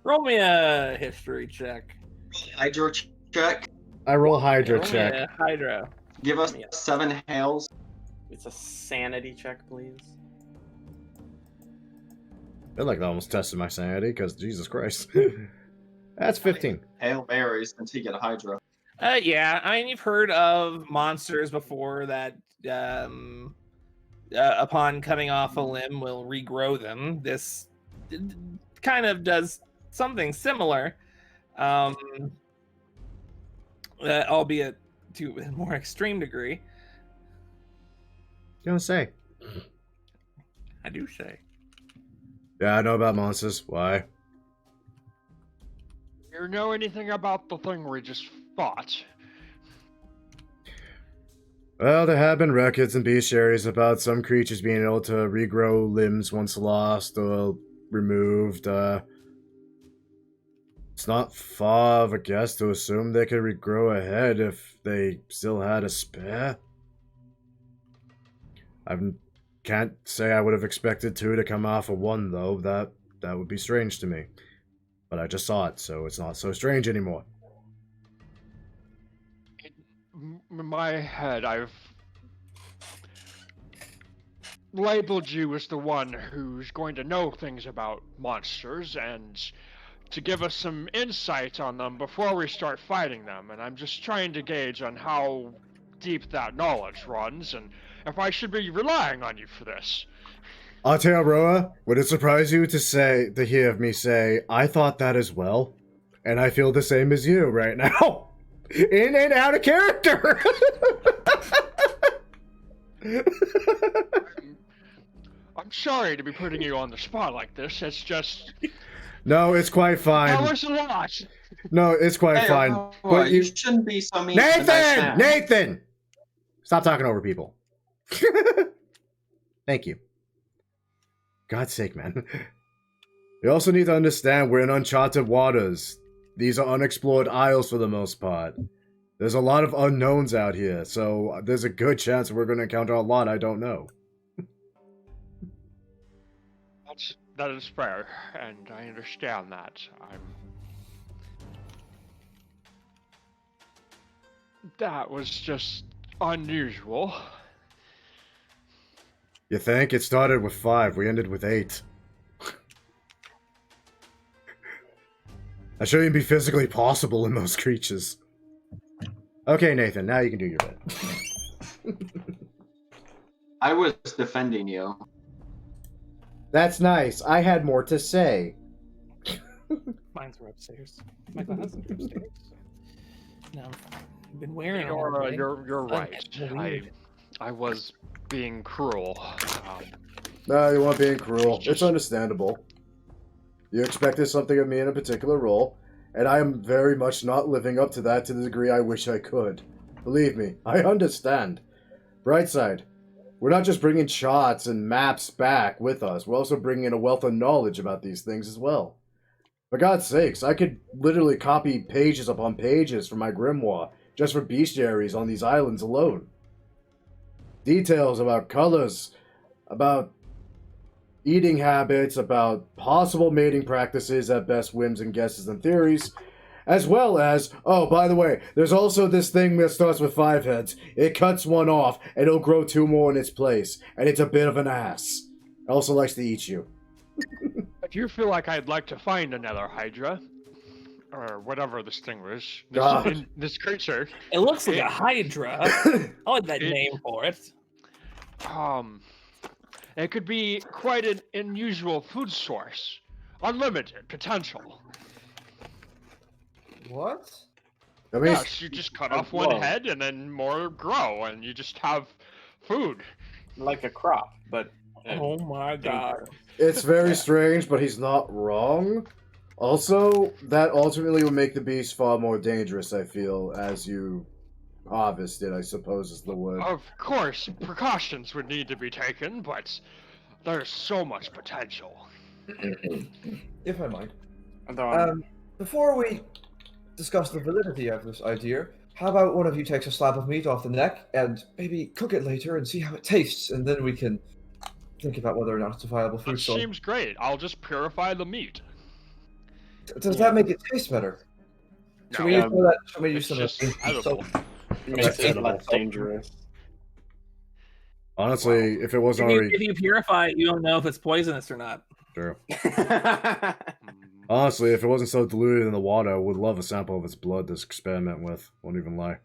Roll me a history check. Hydro check. I roll hydra Roll me check. a Hydra. Give us 7 hails. It's a sanity check, please. I feel like that almost tested my sanity, because Jesus Christ. That's 15. Hail Marys until you get a Hydra. Yeah, I mean, you've heard of monsters before that upon cutting off a limb will regrow them. This kind of does something similar, albeit to a more extreme degree. You don't say. I do say. Yeah, I know about monsters. Why? You know anything about the thing we just fought? Well, there have been records and bestiaries about some creatures being able to regrow limbs once lost or removed. It's not far of a guess to assume they could regrow a head if they still had a spare. I can't say I would have expected 2 to come off of 1, though. That would be strange to me. But I just saw it, so it's not so strange anymore. In my head, I've labeled you as the one who's going to know things about monsters and to give us some insight on them before we start fighting them, and I'm just trying to gauge on how deep that knowledge runs and if I should be relying on you for this. Aotearoa, would it surprise you to hear me say, I thought that as well, and I feel the same as you right now. In and out of character. I'm sorry to be putting you on the spot like this. It's just... No, it's quite fine. That was a lot. No, it's quite Hey, fine. But you shouldn't be so mean. to the nice Nathan! man. Nathan! Stop talking over people. Thank you. God's sake, man. You also need to understand we're in uncharted waters. These are unexplored isles for the most part. There's a lot of unknowns out here, so there's a good chance we're going to encounter a lot I don't know. That is fair, and I understand that. That was just unusual. You think? It started with 5, we ended with 8. That shouldn't be physically possible in most creatures. Okay, Nathan, now you can do your bit. I was defending you. That's nice. I had more to say. Mines were upstairs. My glasses are upstairs. No, I've been wearing them all day. You're right. I was being cruel. No, you weren't being cruel. It's understandable. You expected something of me in a particular role, and I am very much not living up to that to the degree I wish I could. Believe me, I understand. Bright side, We're not just bringing shots and maps back with us. We're also bringing in a wealth of knowledge about these things as well. For God's sakes, I could literally copy pages upon pages from my grimoire just for bestiaries on these islands alone. Details about colors, about eating habits, about possible mating practices at best, whims and guesses and theories, as well as, oh, by the way, there's also this thing that starts with 5 heads. It cuts one off, and it'll grow 2 more in its place, and it's a bit of an ass. It also likes to eat you. I do feel like I'd like to find another Hydra, or whatever this thing was. God. This creature. It looks like a Hydra. I like that name for it. It could be quite an unusual food source. Unlimited potential. What? I mean, Yes, you just cut off one head and then more grow, and you just have food. Like a crop, but Oh my god. it's very strange, but he's not wrong. Also, that ultimately would make the beast far more dangerous, I feel, as you harvested, I suppose is the word. Of course, precautions would need to be taken, but there's so much potential. If I might. although Before we discuss the validity of this idea, how about one of you takes a slab of meat off the neck and maybe cook it later and see how it tastes, and then we can think about whether or not it's a viable food That source. seems great. I'll just purify the meat. Does that make it taste better? Should we use some of that? Should we use It's some of just that? edible. it makes it edible. less dangerous. Honestly, if it wasn't already... If you purify it, you don't know if it's poisonous or not. True. Honestly, if it wasn't so diluted in the water, I would love a sample of its blood to experiment with. Won't even lie.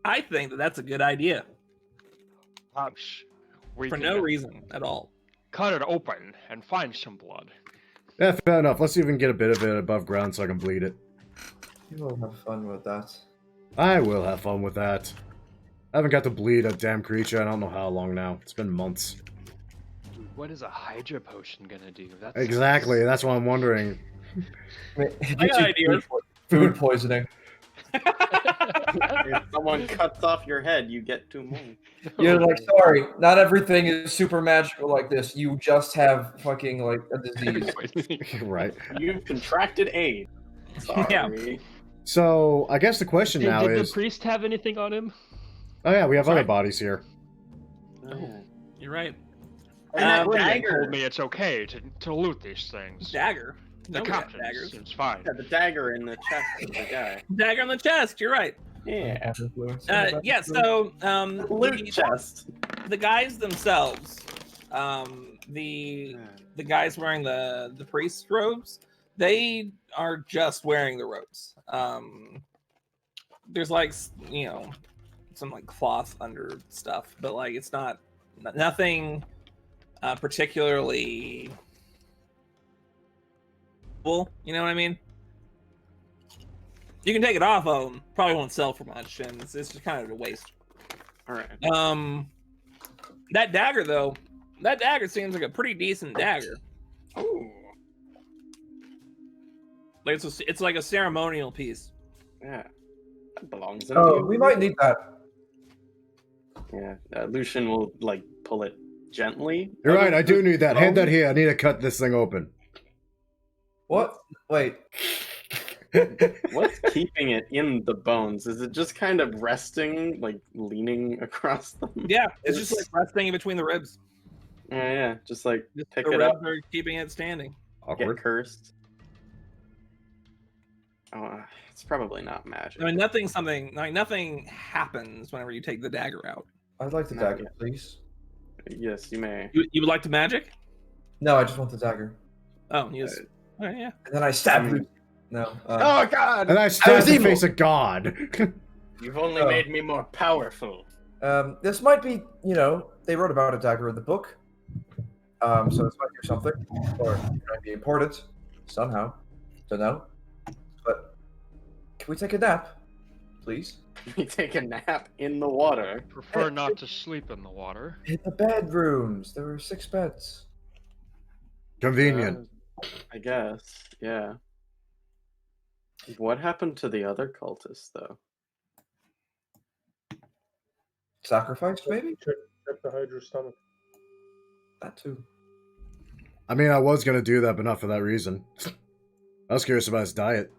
I think that that's a good idea Perhaps we for can no reason at all. cut it open and find some blood. Yeah, fair enough. Let's even get a bit of it above ground so I can bleed it. You will have fun with that. I will have fun with that. I haven't got to bleed a damn creature I don't know how long now. It's been months. Dude, what is a Hydra potion gonna do? That's Exactly, that's what I'm wondering. I got ideas. Food poisoning. If someone cuts off your head, you get 2 more. You're like, sorry, not everything is super magical like this. You just have fucking like a disease. Right. You've contracted AIDS. Sorry. Yeah. So, I guess the question now did is... the priest have anything on him? Oh yeah, we have Sorry. other bodies here. Oh. You're right. And that Brilliant dagger. told me it's okay to loot these things. Dagger. The No, we got captain daggers. seems fine. Yeah, the dagger in the chest of the guy. Dagger on the chest. You're right. Yeah. Yeah. So, Loot chest. the guys themselves, the guys wearing the priest robes, they are just wearing the robes. There's like some like cloth under stuff, but like it's nothing particularly cool. You know what I mean? You can take it off of them. Probably won't sell for much, and it's just kind of a waste. All right. That dagger though, that dagger seems like a pretty decent dagger. Ooh. Like it's like a ceremonial piece. Yeah. That belongs in Oh, we might need that. Yeah. Lucian will like pull it gently. You're right, I do need that. Hand that here. I need to cut this thing open. What? Wait. What's keeping it in the bones? Is it just kind of resting, like leaning across them? Yeah, it's just like resting in between the ribs. Yeah. Just like Just pick the it ribs up, are keeping it standing. Awkward. get cursed. Oh, it's probably not magic. I mean, nothing happens whenever you take the dagger out. I'd like the Not dagger, yet. please. Yes, you may. You would like the magic? No, I just want the dagger. Oh, yes. All right, yeah. And then I stab you. No. Oh God! And I stabbed the evil. face of God. You've only Oh. made me more powerful. This might be, they wrote about a dagger in the book. So this might be something. Or it might be important. Somehow. Don't know. But can we take a nap? Please? We take a nap in the water. Prefer not to sleep in the water. In the bedrooms. There were 6 beds. Convenient. I guess. Yeah. What happened to the other cultists, though? Sacrifice, maybe? Check the Hydra's stomach. That too. I mean, I was gonna do that, but not for that reason. I was curious about his diet.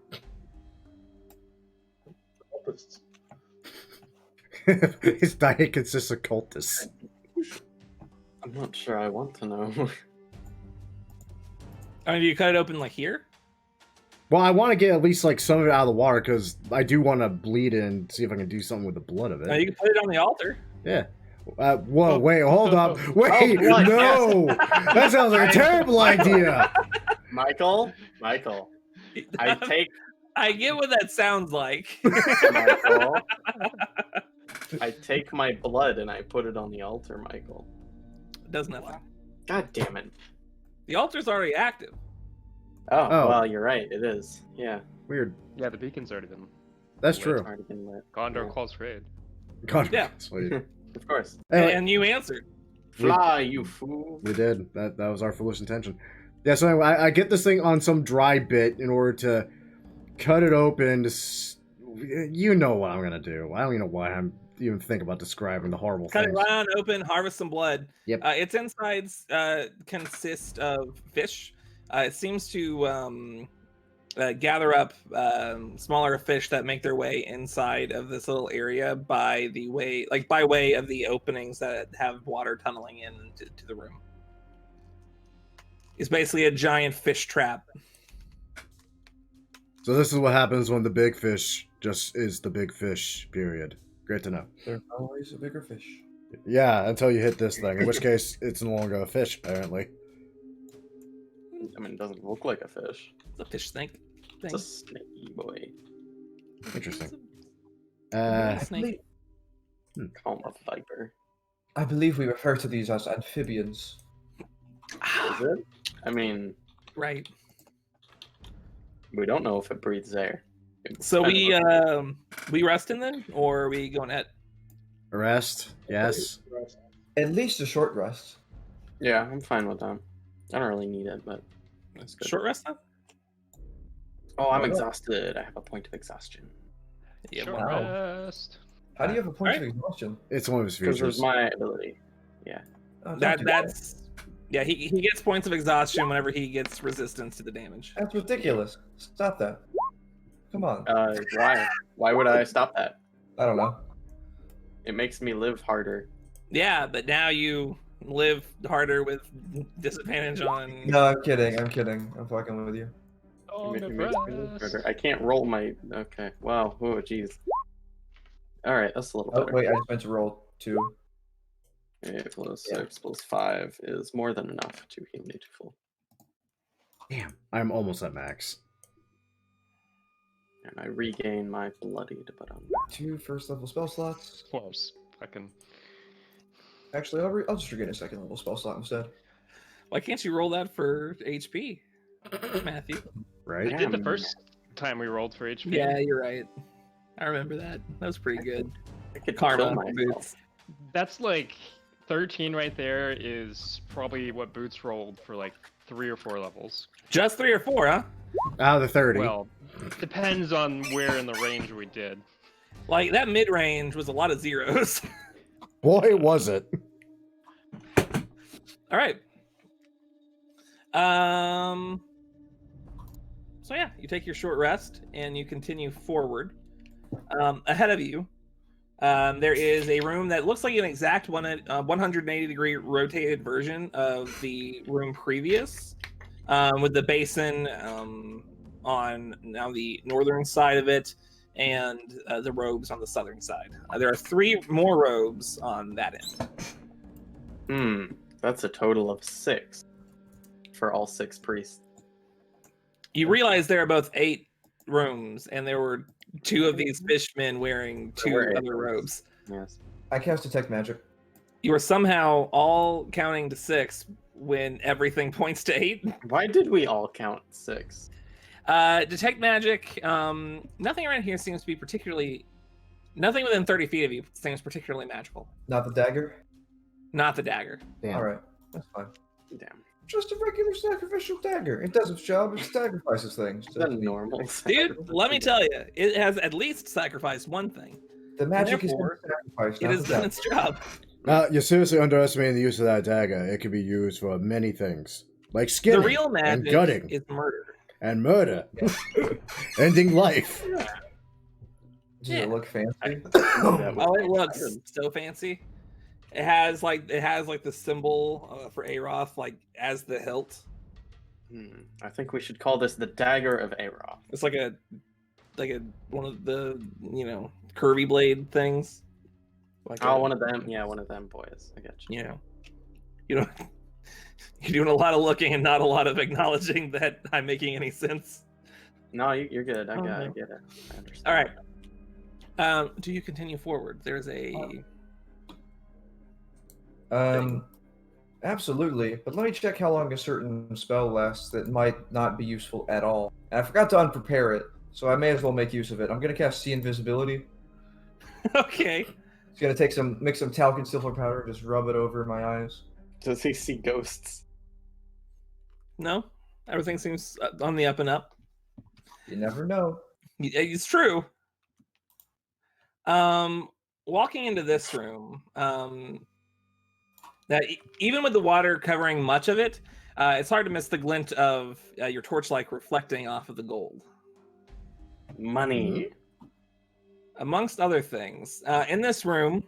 Cultists. His diet consists of cultists. I'm not sure I want to know. I mean, do you cut it open like here? Well, I want to get at least like some of it out of the water because I do want to bleed it and see if I can do something with the blood of No, it. you can put it on the altar. Yeah. Whoa, wait, hold up. Oh, Wait, blood, no! That sounds like a terrible idea! Michael, I take I get what that sounds like. Michael. I take my blood and I put it on the altar, Michael. It does nothing. God damn it. The altar's already active. Oh, Oh. well, you're right. It is. Yeah. Weird. Yeah, the beacon's already been. That's It's true. already been lit. Gondor Yeah. calls for aid. God, Yeah. sweet. Of course. Anyway, And you answered. Fly, you fool. we did. That was our foolish intention. Yeah, so anyway, I get this thing on some dry bit in order to cut it open. You know what I'm gonna do. I don't even know why I'm even think about describing the horrible Cut it things. right on open, harvest some blood. Yep. Its insides consist of fish. It seems to gather up smaller fish that make their way inside of this little area by way of the openings that have water tunneling into the room. It's basically a giant fish trap. So this is what happens when the big fish just is the big fish, period. Great to know. There's always a bigger fish. Yeah, until you hit this thing, in which case it's no longer a fish, apparently. I mean, it doesn't look like a fish. It's a fish snake. It's a snaky boy. Interesting. Snake. Call him a viper. I believe we refer to these as amphibians. Is it? I mean, Right. we don't know if it breathes air. It So depends we resting then, or are we going at? Arrest? Yes. At least a short rest. Yeah, I'm fine with that. I don't really need it, but that's good. Short rest then? Oh, I'm Why not? exhausted. I have a point of exhaustion. Yeah. Short well, rest. How do you have a point of Alright. exhaustion? It's one of his Because it features. was my ability. Oh, don't do that. that's yeah. He gets points of exhaustion whenever he gets resistance to the damage. That's ridiculous. Stop that. Come on. Why? Why would I stop that? I don't know. It makes me live harder. Yeah, but now you live harder with disadvantage on. No, I'm kidding. I'm kidding. I'm fucking with you. Oh, It makes me live harder. I can't roll my. Okay. Wow. Oh, jeez. All right, that's a little Oh, better. wait. I just meant to roll 2. 8 plus Yeah. 6 plus 5 is more than enough to heal me to full. Damn, I'm almost at max. And I regain my bloodied, but I'm 2 first level spell slots. Close. Fucking. Actually, I'll just regain a second level spell slot instead. Why can't you roll that for HP, Matthew? Right? We did the Damn. first time we rolled for HP. Yeah, you're right. I remember that. That was pretty good. I could Karma kill for myself. boots. That's like 13 right there is probably what Boots rolled for like 3 or 4 levels. Just 3 or 4, huh? Out of the 30. Well, depends on where in the range we did. Like that mid range was a lot of zeros. Boy, was it. All right. So yeah, you take your short rest and you continue forward. Ahead of you, there is a room that looks like an exact 180-degree rotated version of the room previous, with the basin on now the northern side of it, and the robes on the southern side. There are 3 more robes on that end. That's a total of 6 for all 6 priests. You realize there are both 8 rooms, and there were 2 of these fishmen wearing 2 were 8 other robes. Yes. I cast Detect Magic. You were somehow all counting to 6 when everything points to 8. Why did we all count 6? Detect magic. Nothing around here seems to be particularly. Nothing within 30 feet of you seems particularly magical. Not the dagger? Not the dagger. Damn. Alright. That's fine. Damn. Just a regular sacrificial dagger. It does its job. It sacrifices things. The normal. Dude, let me tell you, it has at least sacrificed one thing. The magic is Therefore, sacrificed. It not has the done death. its job. You're seriously underestimating the use of that dagger. It can be used for many things, like The skinning real and magic gutting is murder. and murder, ending life. Does Yeah. it look fancy? Oh, it looks so fancy. It has like the symbol for Aroth like as the hilt. I think we should call this the Dagger of Aroth. It's like a one of the curvy blade things. Like One of them. Yeah, one of them boys. I get you. You're doing a lot of looking and not a lot of acknowledging that I'm making any sense. No, you're good. I Oh, get no. it. I understand. All right. Do you continue forward? There's a Absolutely. But let me check how long a certain spell lasts that might not be useful at all. And I forgot to unprepare it, so I may as well make use of it. I'm gonna cast See Invisibility. okay. It's gonna mix some talc and silver powder, just rub it over my eyes. Does he see ghosts? No, everything seems on the up and up. You never know. It's true. Walking into this room, that even with the water covering much of it, it's hard to miss the glint of your torchlight reflecting off of the gold. Money. Amongst other things, in this room,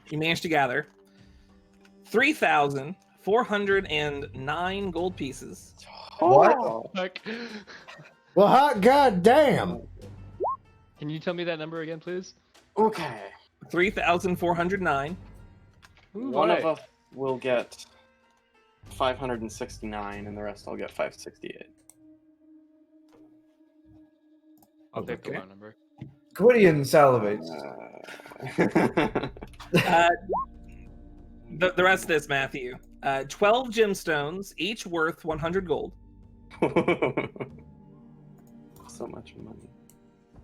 you managed to gather 3,409 gold pieces. What? Like, Well, hot goddamn! can you tell me that number again, please? Okay. 3,409. One of us will get 569, and the rest I'll get 568. I'll take the Okay. low number. Gwydion salivates. The rest of this, Matthew. 12 gemstones, each worth 100 gold. So much money.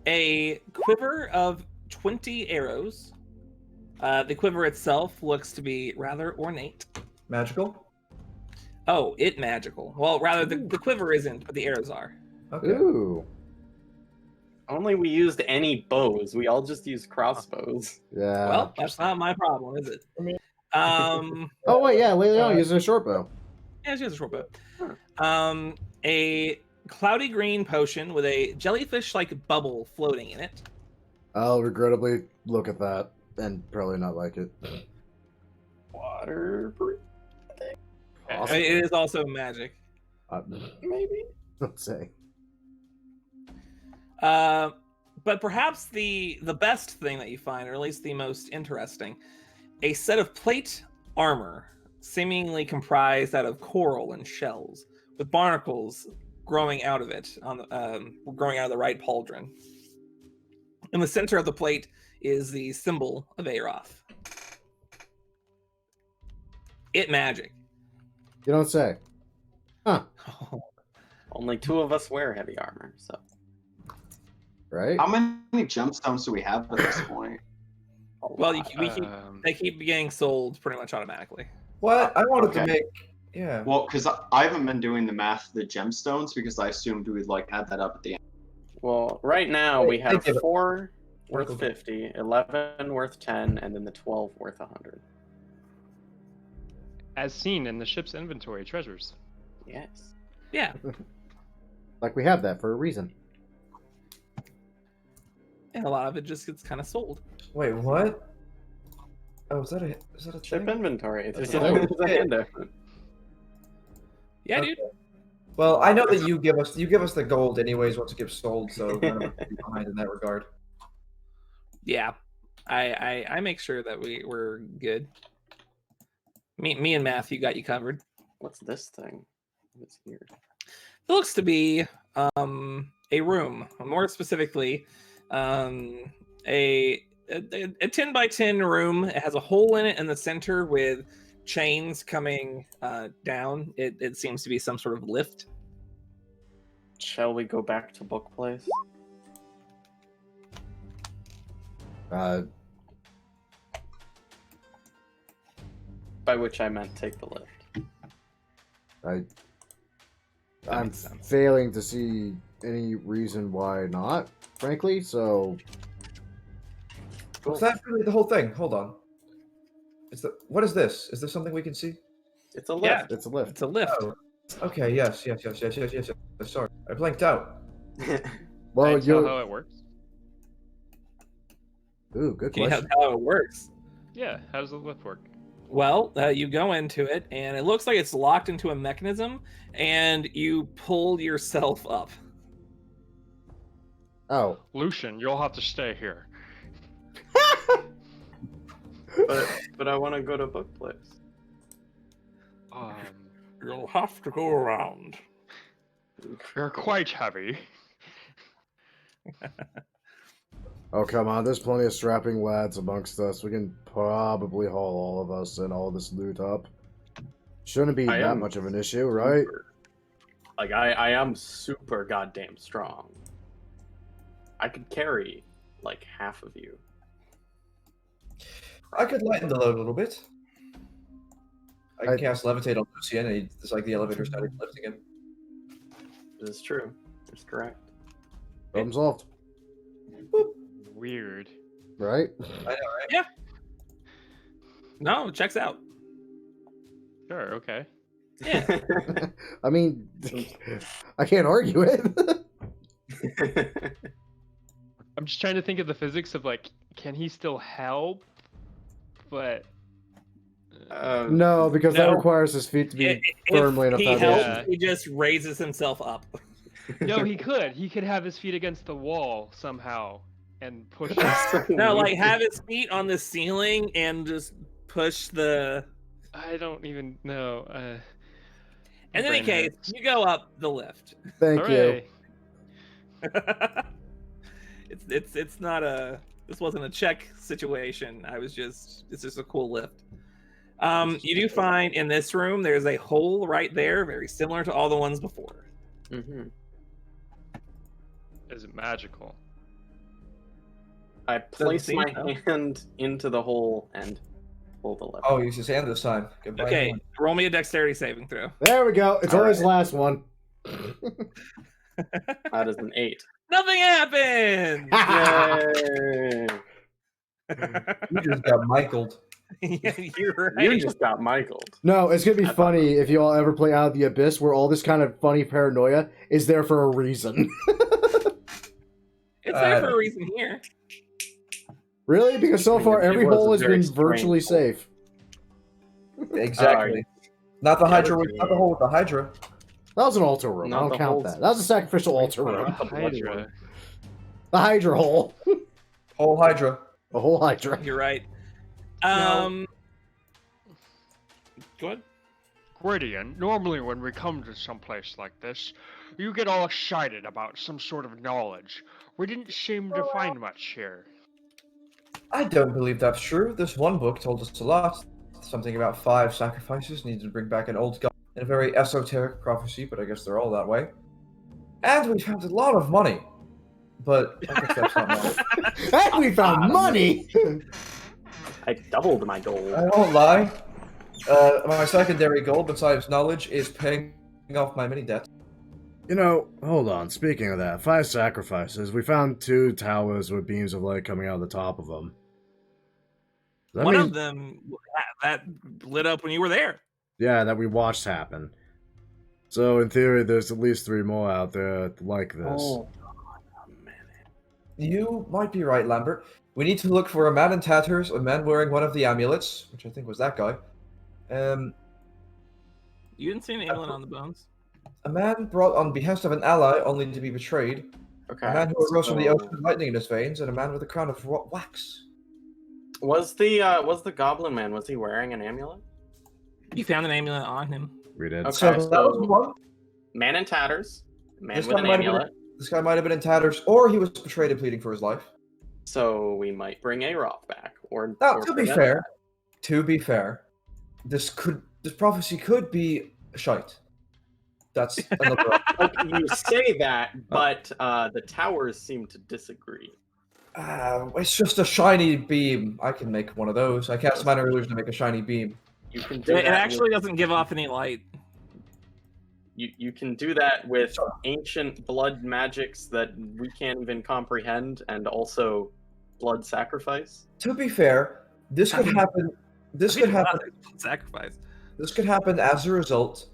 A quiver of 20 arrows. The quiver itself looks to be rather ornate. Magical? Oh, magical. Well, rather, the quiver isn't, but the arrows are. Okay. Ooh. Only we used any bows. We all just used crossbows. Yeah. Well, that's not my problem, is it? I mean- Oh wait, yeah, later on using a short bow. Yeah, she has a short bow. A cloudy green potion with a jellyfish-like bubble floating in it. I'll regrettably look at that and probably not like it. Water. I mean, it is also magic. Maybe. Let's say. But perhaps the best thing that you find, or at least the most interesting, a set of plate armor, seemingly comprised out of coral and shells, with barnacles growing out of it, growing out of the right pauldron. In the center of the plate is the symbol of Aroth. Magic. You don't say. Huh. Only 2 of us wear heavy armor, so. Right? How many gemstones do we have at this point? Well, they keep getting sold pretty much automatically. What? I wanted to Okay. make. Yeah. Well, because I haven't been doing the math of the gemstones because I assumed we'd like add that up at the end. Well, right now we have Think of it. 4 worth 50, 11 worth 10, and then the 12 worth 100. As seen in the ship's inventory treasures. Yes. Yeah. Like we have that for a reason. And a lot of it just gets kind of sold. Wait, what? Oh, is that a Ship thing? inventory. It's Oh, a shit. handout. Yeah, Okay. dude. Well, I know that you give us the gold anyways once it gets sold, so we're not behind in that regard. Yeah. I make sure that we're good. Me and Matthew got you covered. What's this thing? What's here? It looks to be a room, more specifically, a 10 by 10 room. It has a hole in it in the center with chains coming down. It seems to be some sort of lift. Shall we go back to book place? By which I meant take the lift. I'm makes sense. failing to see any reason why not, frankly, so Was that really the whole thing? Hold on. What is this? Is this something we can see? It's a lift. Yeah. It's a lift. It's a lift. Oh. Okay, yes. Sorry. I blanked out. Well, Can I tell you. how it works? Ooh, good Can you question. tell how it works? Yeah, how does the lift work? Well, you go into it, and it looks like it's locked into a mechanism, and you pull yourself up. Oh. Lucian, you'll have to stay here. but I want to go to book place. You'll have to go around. You're quite heavy. Oh, come on. There's plenty of strapping lads amongst us. We can probably haul all of us and all this loot up. Shouldn't be I that am much of an issue, right? Like, I am super goddamn strong. I could carry, like, half of you. I could lighten the load a little bit. I can I- cast Levitate on Lucian, and it's like the elevator started lifting him. This is true. That's correct. Problem solved. Weird. Right? I know, right? No, it checks out. Sure, okay. Yeah. I mean, I can't argue it. I'm just trying to think of the physics of like, can he still help? But No, because that No. requires his feet to be If firmly in a he foundation. helps, he just raises himself up. no, he could. He could have his feet against the wall somehow and push. No, like have his feet on the ceiling and just push the. I don't even know. In any case, you go up the lift. Thank you. It's not a. This wasn't a check situation. It's just a cool lift. You do find in this room there's a hole right there, very similar to all the ones before. Mm-hmm. Is it magical? I place seem my so. hand into the hole and pull the lever. Oh, use his hand this time. Goodbye. Okay, roll me a dexterity saving throw. There we go. It's All always the right. last one. That is an 8. Nothing happened. Yay! You just got Michaeled. Yeah, you're right. You just got Michaeled. No, it's gonna be I thought- funny if you all ever play Out of the Abyss, where all this kind of funny paranoia is there for a reason. It's there for a reason here. Really? Because so far It every was hole a has very been strange virtually hole. safe. Exactly. Not the Hydra. Yeah, Not the hole with the Hydra. That was an altar room. Not I don't the count holes. that. That was a sacrificial altar room. Hydra. The Hydra hole. Whole Hydra. The whole Hydra. You're right. No. Go ahead. Gwydion, normally when we come to some place like this, you get all excited about some sort of knowledge. We didn't seem to find much here. I don't believe that's true. This one book told us a lot. Something about 5 sacrifices needed to bring back an old god. In a very esoteric prophecy, but I guess they're all that way. And we found a lot of money. But I guess that's not money. And we found money! I doubled my gold. I won't lie. My secondary goal, besides knowledge, is paying off my mini debt. You know, hold on. Speaking of that, 5 sacrifices. We found 2 towers with beams of light coming out of the top of them. Does that One mean- of them that lit up when you were there. Yeah, that we watched happen. So, in theory, there's at least 3 more out there like this. Oh, You might be right, Lambert. We need to look for a man in tatters, a man wearing one of the amulets, which I think was that guy. You didn't see an amulet on the bones. A man brought on behest of an ally, only to be betrayed. okay. A man who arose from the so- ocean with lightning in his veins, and a man with a crown of wax. Was the Goblin Man? Was he wearing an amulet? You found an amulet on him. We did. Okay. So that was one. Man in tatters. Man This with guy an might have been- amulet. This guy might have been in tatters, or he was betrayed and pleading for his life. So we might bring Aroth back, or Now, or to be forget fair, this prophecy could be shite. That's another. that. Like, you say that, but the towers seem to disagree. It's just a shiny beam. I can make one of those. I cast minor illusion to make a shiny beam. You can do It that actually doesn't give off any light. You can do that with ancient blood magics that we can't even comprehend, and also blood sacrifice. To be fair, this could happen. This could happen. Sacrifice. This could happen as a result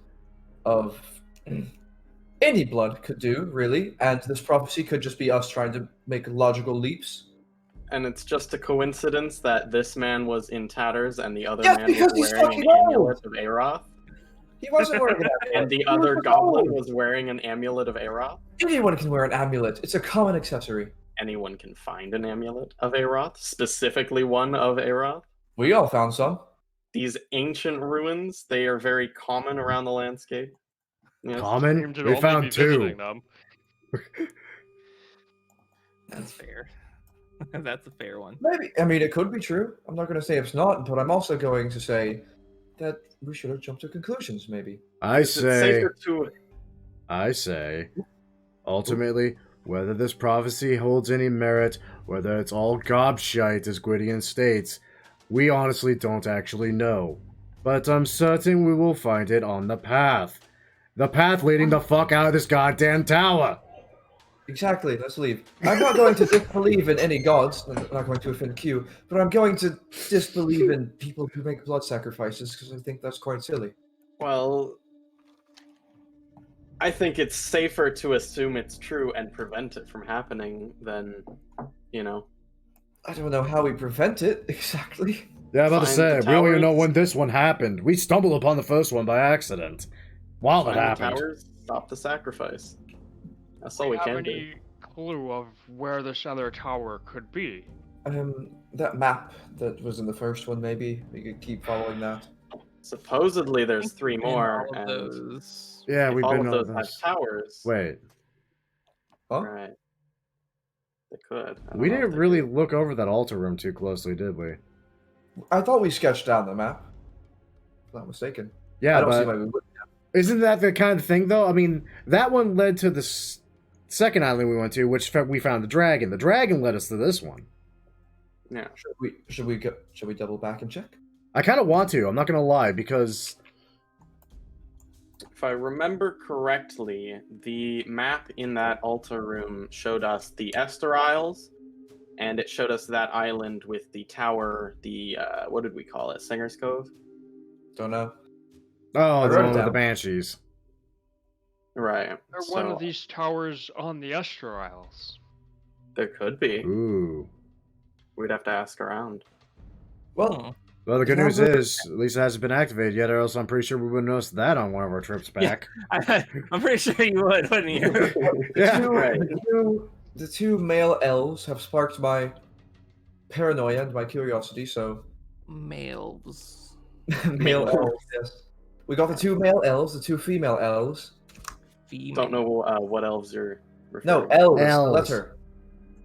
of any blood could do, really, and this prophecy could just be us trying to make logical leaps. And it's just a coincidence that this man was in tatters and the other Yes, man because was he's wearing an fucking old. amulet of Aeroth. He wasn't wearing an amulet. And the He other was goblin old. was wearing an amulet of Aeroth. Anyone can wear an amulet. It's a common accessory. Anyone can find an amulet of Aeroth, specifically one of Aeroth. We all found some. These ancient ruins, they are very common around the landscape. Yes. Common? Seem to We only found be 2. visiting them. That's fair. That's a fair one. Maybe. I mean, it could be true. I'm not going to say it's not, but I'm also going to say that we should have jumped to conclusions, maybe. Is it safer to I say, ultimately, whether this prophecy holds any merit, whether it's all gobshite, as Gwydion states, we honestly don't actually know. But I'm certain we will find it on the path. The path leading the fuck out of this goddamn tower! Exactly, let's leave. I'm not going to disbelieve in any gods. I'm not going to offend Q, but I'm going to disbelieve in people who make blood sacrifices because I think that's quite silly. Well, I think it's safer to assume it's true and prevent it from happening than, you know. I don't know how we prevent it exactly. Yeah, I'm about to Find say, the we don't even know towers. when this one happened. We stumbled upon the first one by accident. While it Find the happened. towers, stop the sacrifice. That's all we have can do. any clue of where this other tower could be? That map that was in the first one, maybe we could keep following that. Supposedly there's 3 more, All of and those. Yeah, if we've all been of on those have this. towers, Wait, Huh? right? They could. I don't we know if didn't they really do. look over that altar room too closely, did we? I thought we sketched down the map. If I'm not mistaken. Yeah, I don't see but why we would. isn't that the kind of thing, though? I mean, that one led to the second island we went to, which we found the dragon. The dragon led us to this one. Yeah. Should we double back and check? I kind of want to, I'm not going to lie, because... If I remember correctly, the map in that altar room showed us the Esterisles, and it showed us that island with the tower, the, what did we call it? Singer's Cove? Don't know. Oh, I the wrote one it with the down. Banshees. Right. Are So, one of these towers on the Esterisles? there could be. Ooh. We'd have to ask around. Well, Well, the good Yeah, news but- is, at least it hasn't been activated yet, or else I'm pretty sure we would have noticed that on one of our trips back. I'm pretty sure you would, wouldn't you? Yeah. Right. the two male elves have sparked my paranoia and my curiosity, so Males. male elves, yes. We got the two male elves, the two female elves. Female. Don't know what elves you're No, referring to. elves, the Elves. letter.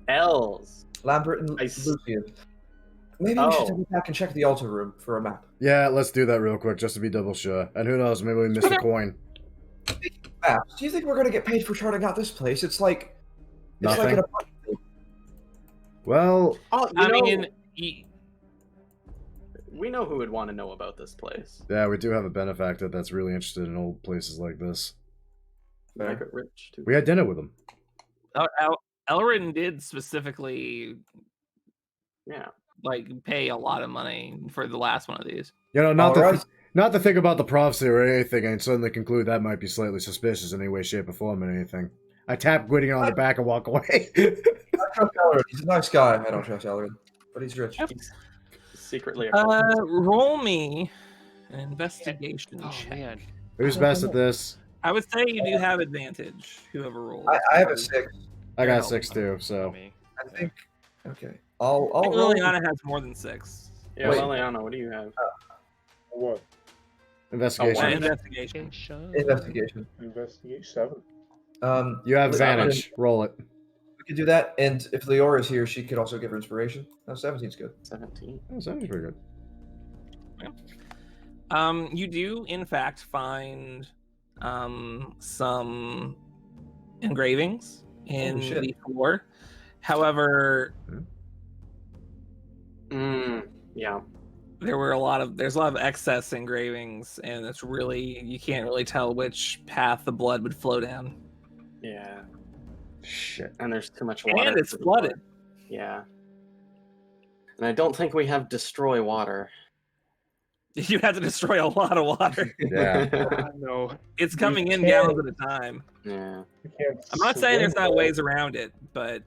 Elves. Lambert and I s- Lucian. Maybe we should Oh. double back and check the altar room for a map. Yeah, let's do that real quick, just to be double sure. And who knows, maybe we missed a coin. Maps. Do you think we're going to get paid for charting out this place? It's like Nothing. an Well, Oh, I mean, we know who would want to know about this place. yeah, we do have a benefactor that's really interested in old places like this. Make it rich, too. We had dinner with him. Elrin did specifically Yeah. pay a lot of money for the last one of these. You know, not Alright. not to think about the prophecy or anything, and suddenly conclude that might be slightly suspicious in any way, shape, or form, or anything. I tap Gwydion on the back and walk away. I trust Elrin. He's a nice guy. I don't trust Elrin, but he's rich. He's secretly a Roll me an investigation Oh check. man, Who's best at this? I would say you do have advantage, whoever rolls. I have a 6. I got Yeah. 6 too, so. me. I think. Okay. I'll I think roll. Liliana has more than 6. Yeah, Wait. Liliana, what do you have? What? Investigation. Oh, wow. Investigation. Investigation. Investigate 7. You have Listen, advantage. Roll it. We could do that, and if Leora is here, she could also give her inspiration. No, 17's good. 17. Oh, sounds pretty good. You do, in fact, find some engravings in Holy shit. the floor. However, Yeah. there's a lot of excess engravings, and it's really, you can't really tell which path the blood would flow down. Yeah. Shit. And there's too much water. And it's to be flooded. poured. Yeah. And I don't think we have destroy water. You have to destroy a lot of water. Yeah. I know. It's coming in can't- gallons at a time. Yeah. We can't I'm not saying there's swim, not though. ways around it, but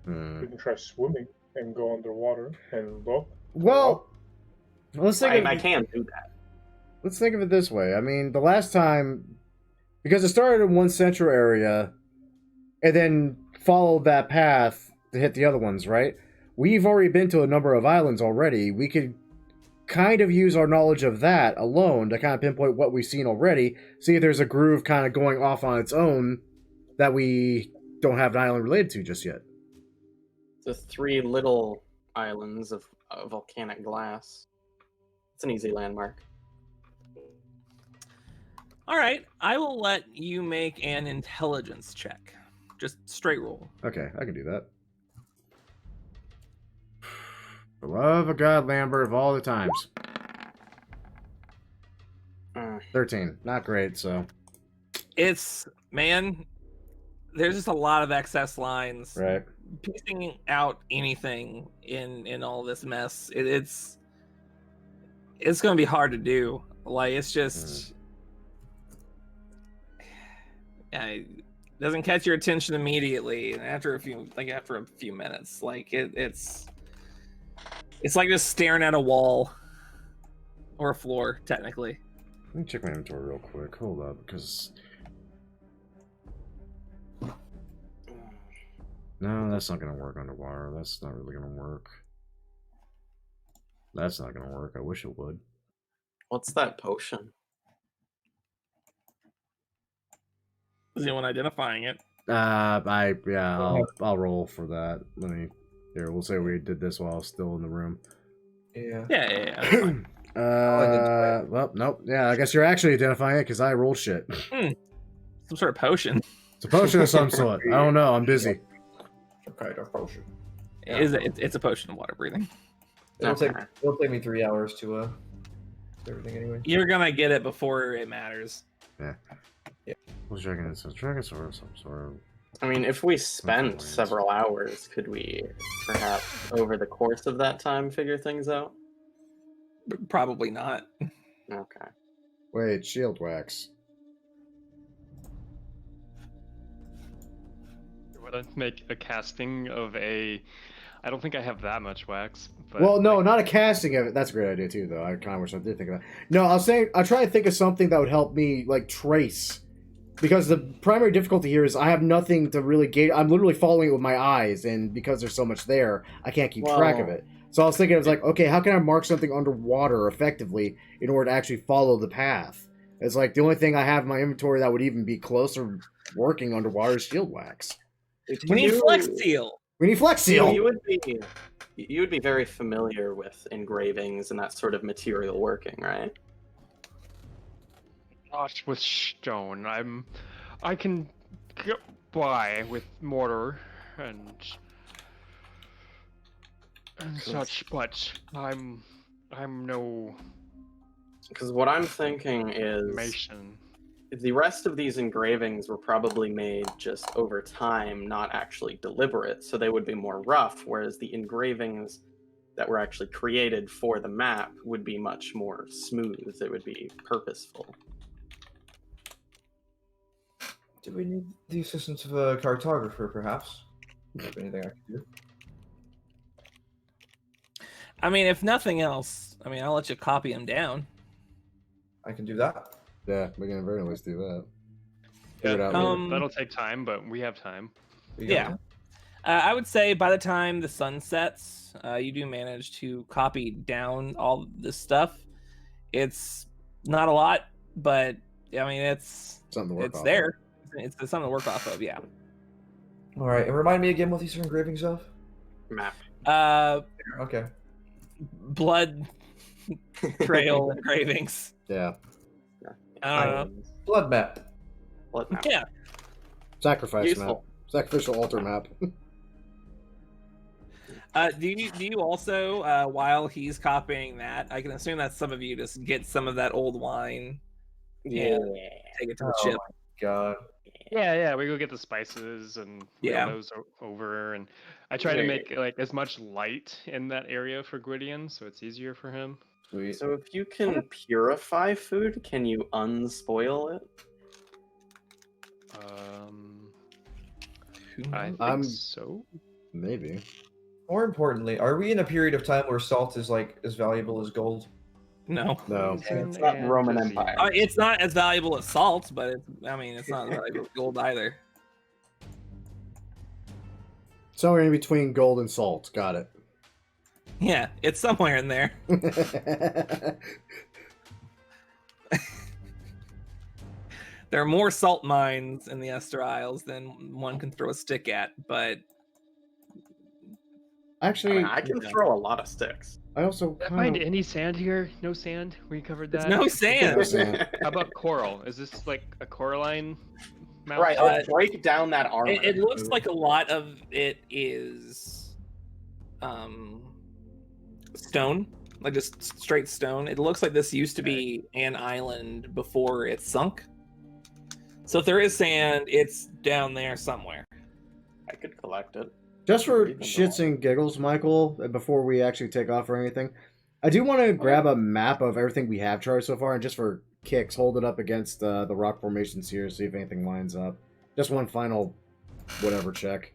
Hmm. We can try swimming and go underwater and look. Well, let's think I of can do that. let's think of it this way. I mean, the last time, because it started in one central area, and then followed that path to hit the other ones, right? We've already been to a number of islands already. We could kind of use our knowledge of that alone to kind of pinpoint what we've seen already, see if there's a groove kind of going off on its own that we don't have an island related to just yet. The 3 little islands of volcanic glass. It's an easy landmark. all right. I will let you make an intelligence check. Just straight roll. Okay, I can do that. For the love of God, Lambert, of all the times. 13. Not great, so. It's, man, there's just a lot of excess lines. Right. Piecing out anything in all this mess, it's going to be hard to do. Like, it's just... it doesn't catch your attention immediately, and after a few minutes, like it's like just staring at a wall or a floor, technically. Let me check my inventory real quick. Hold up, because... No, that's not going to work underwater. That's not really going to work. That's not going to work. I wish it would. What's that potion? Is anyone identifying it? I'll roll for that. Let me... Here, we'll say we did this while I was still in the room. Yeah. Yeah. That's fine. Well, nope. Yeah, I guess you're actually identifying it because I rolled shit. Some sort of potion. It's a potion of some sort. I don't know. I'm busy. Some kind of potion. Yeah. It's a potion of water breathing. It'll Okay. take me 3 hours to everything anyway. You're gonna get it before it matters. What's dragon? It's a dragon sword of some sort. I mean, if we spent Something. several hours, could we perhaps, over the course of that time, figure things out? Probably not. Okay. Wait, shield wax. You want to make a casting of a... I don't think I have that much wax. But Well, no, not a casting of it. That's a great idea too, though. I kind of wish I did think of that. No, I was saying I try to think of something that would help me like trace, because the primary difficulty here is I have nothing to really gauge. I'm literally following it with my eyes, and because there's so much there, I can't keep track of Well- it. So I was thinking, I was like, okay, how can I mark something underwater effectively in order to actually follow the path? It's like the only thing I have in my inventory that would even be closer working underwater is shield wax. We need flex seal. We need flex seal. You would be very familiar with engravings and that sort of material working, right? gosh, with stone, I can get by with mortar and such, but I'm no Because what I'm thinking is mason. the rest of these engravings were probably made just over time, not actually deliberate, so they would be more rough, whereas the engravings that were actually created for the map would be much more smooth. It would be purposeful. Do we need the assistance of a cartographer, perhaps? Is there anything I can do? I mean, if nothing else, I mean, I'll let you copy them down. I can do that. Yeah, we can very much do that. Yeah, Figure it out later. that'll take time, but we have time. Do you got Yeah. that? I would say by the time the sun sets, you do manage to copy down all this stuff. It's not a lot, but I mean, it's Something to work off there. of. It's something to work off of. Yeah. All right, and remind me again what these are engravings of. Map. Okay. Blood trail engravings. Yeah. I don't know. Blood map. Blood map. Yeah. Sacrifice map. Useful. Sacrificial altar map. Do you also, while he's copying that, I can assume that some of you just get some of that old wine, Yeah. take it to the Oh ship. my god. Yeah, we go get the spices and wheel Yeah. those over, and I try to make like as much light in that area for Gwydion, so it's easier for him. Sweet. So if you can purify food, can you unspoil it? I think I'm- so. Maybe. More importantly, are we in a period of time where salt is like as valuable as gold? No. No. Poison It's not and Roman disease. Empire. It's not as valuable as salt, but it's not as valuable as gold either. Somewhere in between gold and salt. Got it. Yeah, it's somewhere in there. There are more salt mines in the Esterisles than one can throw a stick at, but I Actually, mean, I can throw a lot of sticks. I also Did I kind find of... any sand here? No sand? We covered there's that. no sand. No sand. How about coral? Is this like a coralline mountain? Right, I'll break down that armor. It looks like a lot of it is stone, like just straight stone. It looks like this used to be an island before it sunk. So if there is sand, it's down there somewhere. I could collect it. Just for Reasonable. shits and giggles, Michael, before we actually take off or anything, I do want to grab a map of everything we have charted so far, and just for kicks, hold it up against the rock formations here, see if anything lines up. Just one final whatever check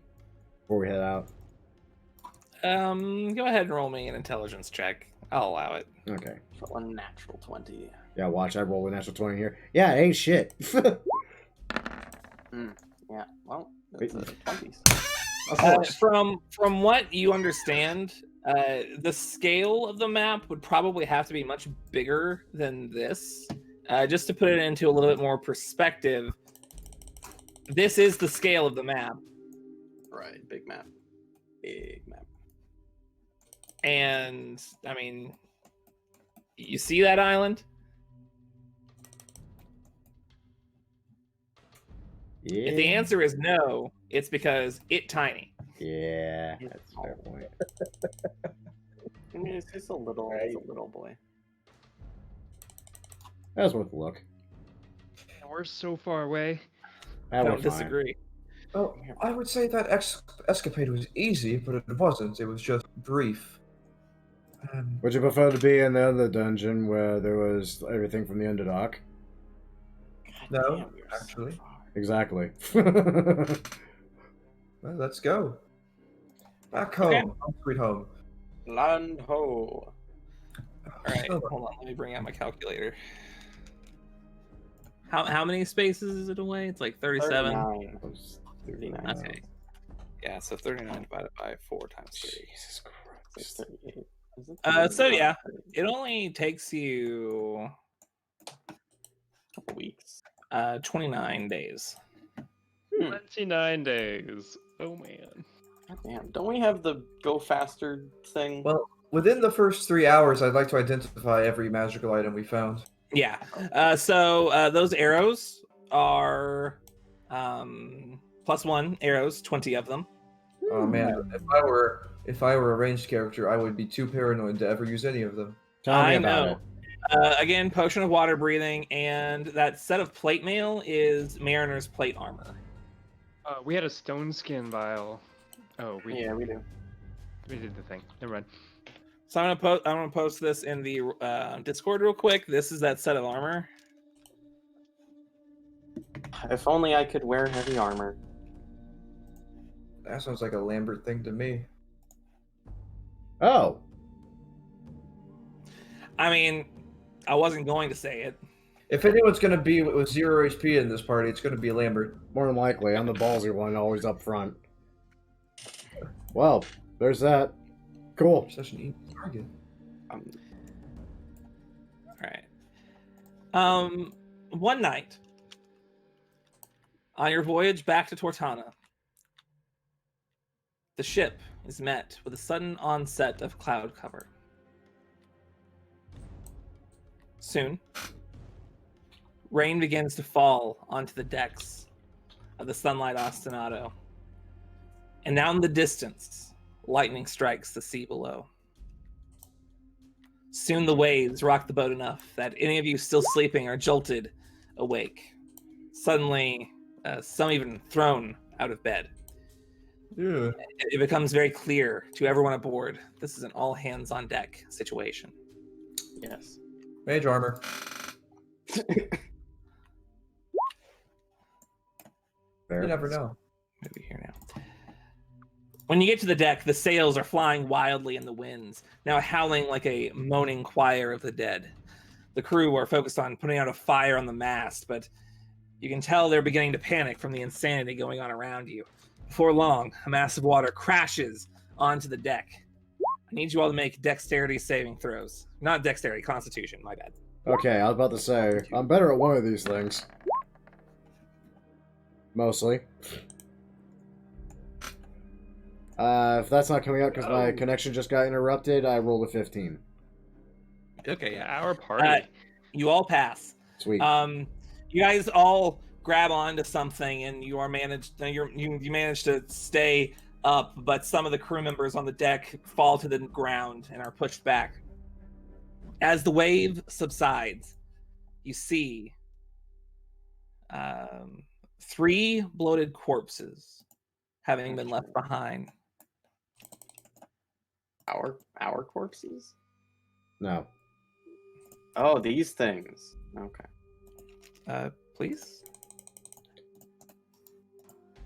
before we head out. Go ahead and roll me an intelligence check. I'll allow it. Okay. For one natural 20. Yeah, watch, I roll a natural 20 here. Yeah, it ain't shit. Yeah, well, it's 20s. Of course. From what you understand, the scale of the map would probably have to be much bigger than this. Just to put it into a little bit more perspective, this is the scale of the map. Right, big map. Big map. And, I mean, you see that island? Yeah. If the answer is no, it's because it's tiny. Yeah, that's a fair point. I mean, it's just a little boy. That was worth a look. And we're so far away. I That don't was fine. disagree. Well, I would say that escapade was easy, but it wasn't. It was just brief. Would you prefer to be in the other dungeon where there was everything from the Underdark? No, Damn, you're so actually. far. Exactly. Well, let's go. Back home. Okay. Home sweet home. Land ho. All right, So- hold on. Let me bring out my calculator. How many spaces is it away? It's like 37. 39. 39. Okay. Yeah, so 39 divided by 4 times 3. Jesus It's Christ. 38. Is it So yeah, 38? it only takes you A couple weeks. 29 days. 29 days. Oh man. God damn, don't we have the go faster thing? Well, within the first 3 hours, I'd like to identify every magical item we found. Yeah. So those arrows are +1 arrows, 20 of them. Oh man, if I were a ranged character, I would be too paranoid to ever use any of them. Tell me I about know. it. Again, potion of water breathing, and that set of plate mail is Mariner's plate armor. We had a stone skin vial. Oh, we Yeah, we do. did the thing. Never mind. So I'm gonna post this in the Discord real quick. This is that set of armor. If only I could wear heavy armor. That sounds like a Lambert thing to me. Oh, I mean, I wasn't going to say it. If anyone's gonna be with 0 HP in this party, it's gonna be Lambert. more than likely. I'm the ballsy one, always up front. Well, there's that. Cool. Such an easy target. All right. One night on your voyage back to Tortana, the ship is met with a sudden onset of cloud cover. Soon, rain begins to fall onto the decks of the Sunlight Ostinato. And now in the distance, lightning strikes the sea below. Soon the waves rock the boat enough that any of you still sleeping are jolted awake. Suddenly, some even thrown out of bed. Yeah. It becomes very clear to everyone aboard this is an all hands on deck situation. Yes. Mage armor. Fair. You never know. Movie here now. When you get to the deck, the sails are flying wildly in the winds, now howling like a moaning choir of the dead. The crew are focused on putting out a fire on the mast, but you can tell they're beginning to panic from the insanity going on around you. Before long, a mass of water crashes onto the deck. I need you all to make dexterity saving throws. Not dexterity, constitution, my bad. Okay, I was about to say, I'm better at one of these things. Mostly. If that's not coming out because my connection just got interrupted, I rolled a 15. Okay, Yeah, our party. you all pass. Sweet. You guys all grab onto something, and you manage to stay up, but some of the crew members on the deck fall to the ground and are pushed back. As the wave subsides, you see 3 bloated corpses having been left behind. Our corpses? No. Oh, these things. Okay. Please.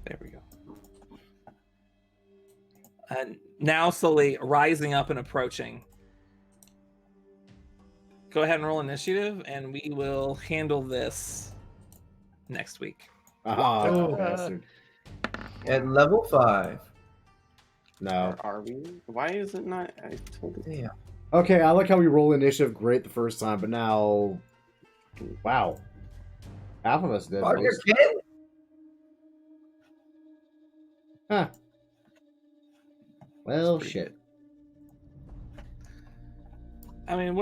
There we go. And now slowly rising up and approaching. Go ahead and roll initiative, and we will handle this next week. Oh, bastard. At level 5. No. Are we? Why is it not? I told you. Damn. Okay, I like how we roll initiative great the first time, but now... Wow. Half of us did. Oh, at you're least. kidding? Huh. Well, shit. I mean,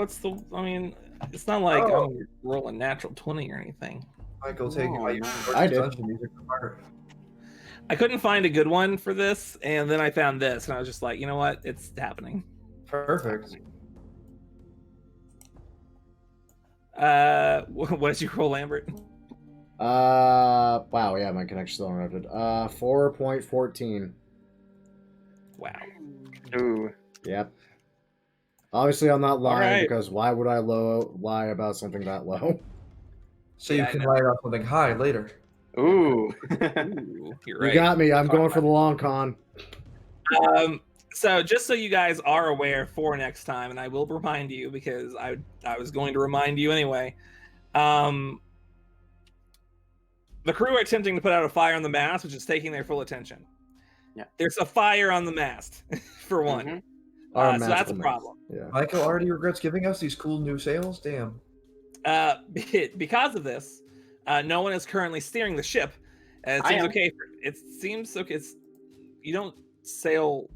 it's not like Oh. I'm rolling natural 20 or anything. Michael taking my I did. dungeon music apart. I couldn't find a good one for this, and then I found this, and I was just like, you know what? It's happening. Perfect. What did you roll, Lambert? Wow, yeah, my connection's still interrupted. 4.14. Wow. Ooh. Yep. Obviously, I'm not lying Alright. because why would I lie about something that low? So Yeah, you I can know. write off something high later. Ooh. Ooh, you're right. You got me. I'm going for the long con. So just so you guys are aware for next time, and I will remind you because I was going to remind you anyway. The crew are attempting to put out a fire on the mast, which is taking their full attention. Yeah. There's a fire on the mast, for one. Mhm. Our So that's a magical problem. mast. Yeah. Michael already regrets giving us these cool new sails? Damn. Because of this, no one is currently steering the ship. It I seems am. okay. It seems okay. You don't sail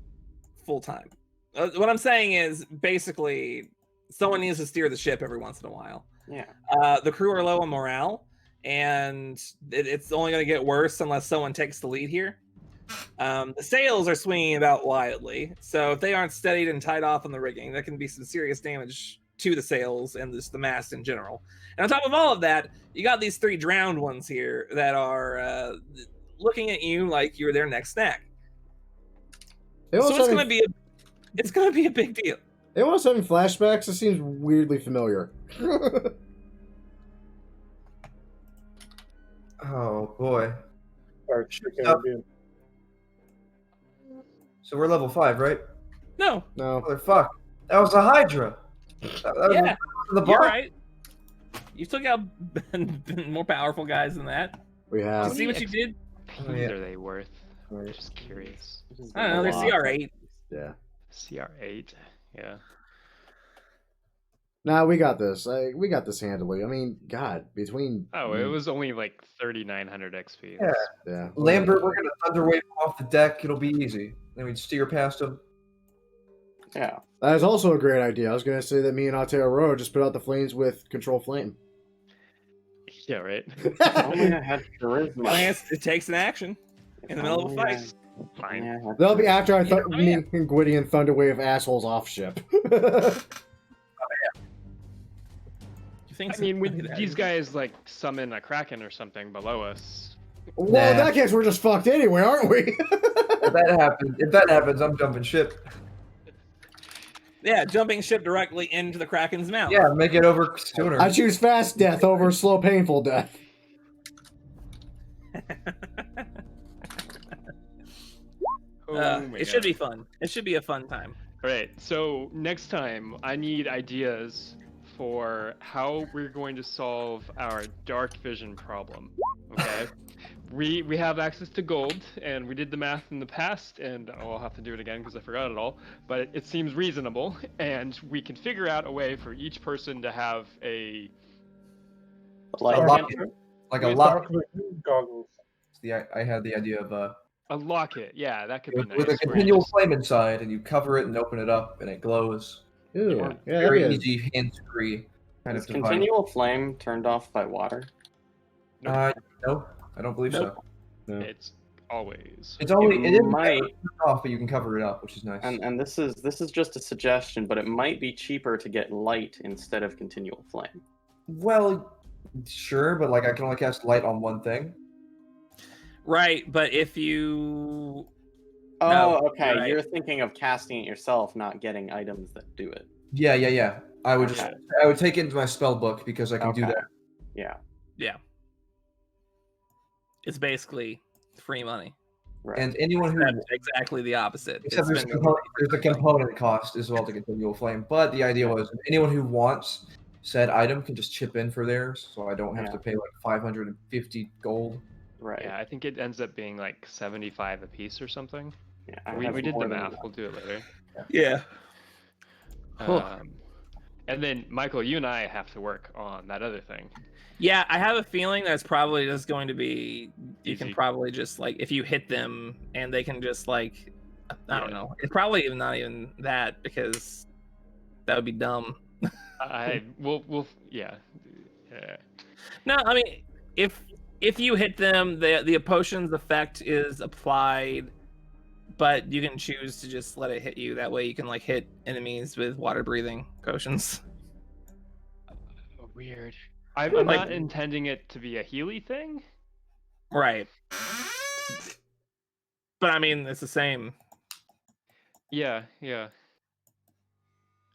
full time. What I'm saying is basically someone needs to steer the ship every once in a while. Yeah. The crew are low on morale, and it's only going to get worse unless someone takes the lead here. The sails are swinging about wildly, so if they aren't steadied and tied off on the rigging, that can be some serious damage to the sails and just the mast in general. And on top of all of that, you got these 3 drowned ones here that are looking at you like you're their next snack. They So also it's having- going to be a big deal. They also having flashbacks. It seems weirdly familiar. Oh boy. Our chicken Stuff. being So we're level 5, right? No, No. Motherfuck. That was a Hydra. That was yeah, the you're bar. right. You took out more powerful guys than that. We Did have. you see what you did? Oh, yeah. Are they worth? I'm just curious. I don't know. They're CR8. Yeah. CR8. Yeah. Nah, we got this. We got this handily. I mean, God, between. Oh, it was only like 3,900 XP. Yeah. Yeah. Lambert, we're gonna thunderwave him off the deck. It'll be easy. Then we'd steer past him. Yeah. That is also a great idea. I was going to say that me and Aotearoa just put out the flames with control flame. Yeah, right. Only I had charisma. I guess it takes an action in the middle of a Only fight. Fine. I had That'll be after I Yeah, me and Gwydion thunderwave assholes off ship. You think I so? mean, when these guys like summon a kraken or something below us, Well, in that case, we're just fucked anyway, aren't we? If that happens, I'm jumping ship. Yeah, jumping ship directly into the Kraken's mouth. Yeah, make it over sooner. I choose fast death over slow, painful death. It should be fun. It should be a fun time. All right, so next time I need ideas for how we're going to solve our dark vision problem. Okay, we have access to gold, and we did the math in the past, and I'll have to do it again because I forgot it all. But it seems reasonable, and we can figure out a way for each person to have a Like a locket. Dark vision goggles. I had the idea of a locket. Yeah, that could be nice. with a continual flame inside, and you cover it and open it up, and it glows. Ooh, yeah, Very that'd be easy, hands-free kind Is of device. continual flame turned off by water? No, I don't believe so. No. It's always. It's only it isn't might- turned off, but you can cover it up, which is nice. And this is just a suggestion, but it might be cheaper to get light instead of continual flame. Well, sure, but like I can only cast light on one thing. Right, but if you... Oh, No, okay. right. You're thinking of casting it yourself, not getting items that do it. Yeah. I would Okay. I would take it into my spell book because I can do Okay. that. Yeah, Yeah. It's basically free money. right. And anyone who Except exactly the opposite. except It's there's a component cost as well to continual flame. But the idea was anyone who wants said item can just chip in for theirs, so I don't have Yeah. to pay like 550 gold. Right. Yeah, I think it ends up being like 75 a piece or something. Yeah, I We have did more the than math. that. We'll do it later. Yeah. Huh. And then Michael, you and I have to work on that other thing. Yeah, I have a feeling that's probably just going to be... You can Easy. probably just, like, if you hit them and they can just, like... I don't Yeah. know. It's probably even not even that, because that would be dumb. We'll yeah. No, I mean, if you hit them, the potion's effect is applied, but you can choose to just let it hit you. That way you can like hit enemies with water breathing potions. Weird. I'm Like- not intending it to be a Healy thing. Right. But I mean, it's the same. Yeah.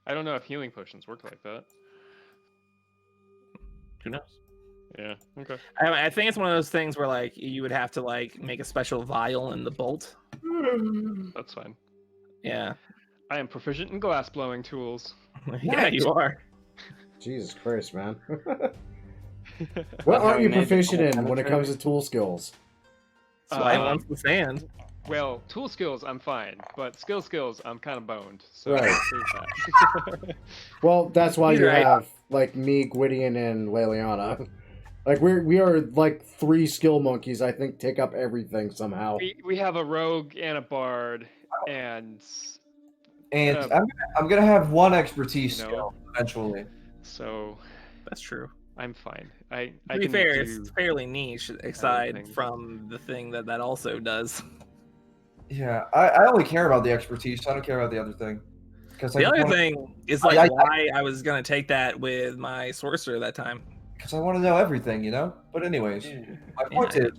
I don't know if healing potions work like that. Who knows? Yeah. Okay. I think it's one of those things where like you would have to like make a special vial in the bolt. That's fine. Yeah. I am proficient in glass blowing tools. Yeah, you are. Jesus Christ, man. What aren't you proficient in when it comes to tool skills? So I Um, want the sand. Well, tool skills I'm fine, but skills I'm kind of boned. So Right. there's that. Well, that's why He's you right. have like me, Gwydion, and Leliana. Like we are like 3 skill monkeys. I think take up everything somehow. we have a rogue and a bard, and And Um, I'm gonna have one expertise you know. skill eventually. so That's true. I'm fine. I To be can fair, do... it's fairly niche aside things. from the thing that also does. Yeah, I only care about the expertise. I don't care about the other thing. Because The other thing is like I- why I was gonna take that with my sorcerer that time. Because I want to know everything, you know. But anyways, my point Yeah. is,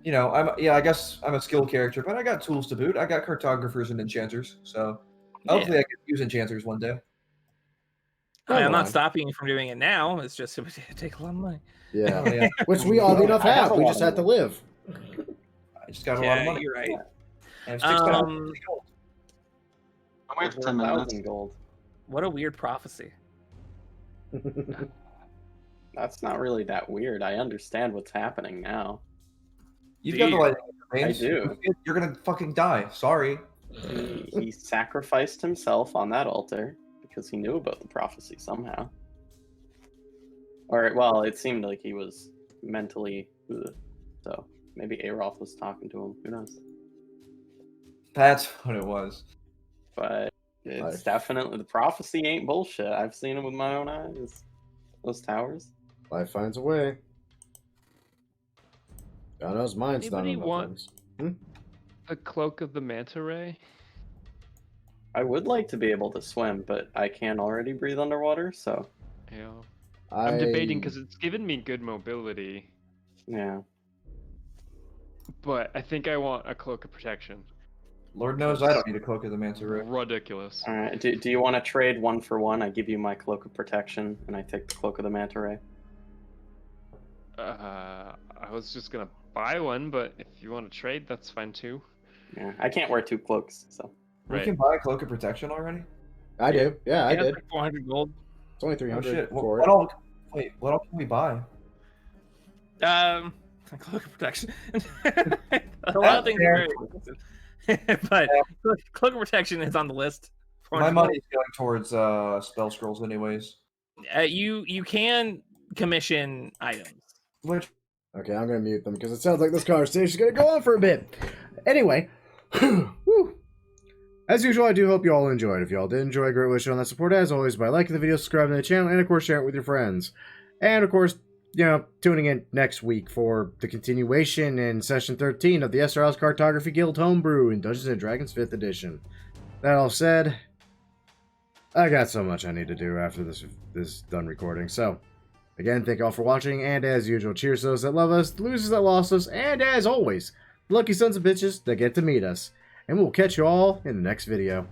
you know, I guess I'm a skill character, but I got tools to boot. I got cartographers and enchanters, so hopefully I can use enchanters one day. I mean, I'm Come not on. stopping you from doing it now. It's just it would take a lot of money. Yeah. Oh, yeah. Which we oddly enough I have have. a We lot just of had to money. live. I just got a lot of Yeah, money. you're right. I have 6,000 Um, gold. I'm waiting for 10 1,000 minutes. gold. what a weird prophecy. That's not really that weird. I understand what's happening now. You've Do got the you? light in your veins. I do. You're gonna fucking die. Sorry. He sacrificed himself on that altar because he knew about the prophecy somehow. Or, well, it seemed like he was mentally... ugh. So, maybe Aroth was talking to him. Who knows? That's what it was. But it's Nice. definitely... The prophecy ain't bullshit. I've seen it with my own eyes. Those towers. Life finds a way. God knows mine's done Anybody enough want- things. The cloak of the Manta Ray. I would like to be able to swim, but I can already breathe underwater, so... Yeah. I'm debating because it's given me good mobility. Yeah. but I think I want a cloak of protection. Lord knows I don't need a cloak of the Manta Ray. Ridiculous. All right. Do you want to trade 1 for 1? I give you my cloak of protection, and I take the cloak of the Manta Ray. I was just gonna buy one, but if you want to trade, that's fine too. Yeah, I can't wear 2 cloaks, so. We can buy a cloak of protection already? I do. Yeah, I Yeah, did. like 400 gold. It's only Oh 300 shit. for What it. all? Wait, what all can we buy? Cloak of protection. A lot of things are very expensive. But cloak of protection is on the list. My money's going towards spell scrolls anyways. You can commission items. Which Okay, I'm gonna mute them because it sounds like this conversation's gonna go on for a bit. Anyway, whew. As usual, I do hope you all enjoyed. If you all did enjoy, great wish on that support as always by liking the video, subscribing to the channel, and of course sharing it with your friends. And of course, you know, tuning in next week for the continuation in session 13 of the Esterisle Cartography Guild Homebrew in Dungeons & Dragons 5th edition. That all said, I got so much I need to do after this done recording. So, again, thank you all for watching, and as usual, cheers to those that love us, the losers that lost us, and as always, the lucky sons of bitches that get to meet us. And we'll catch you all in the next video.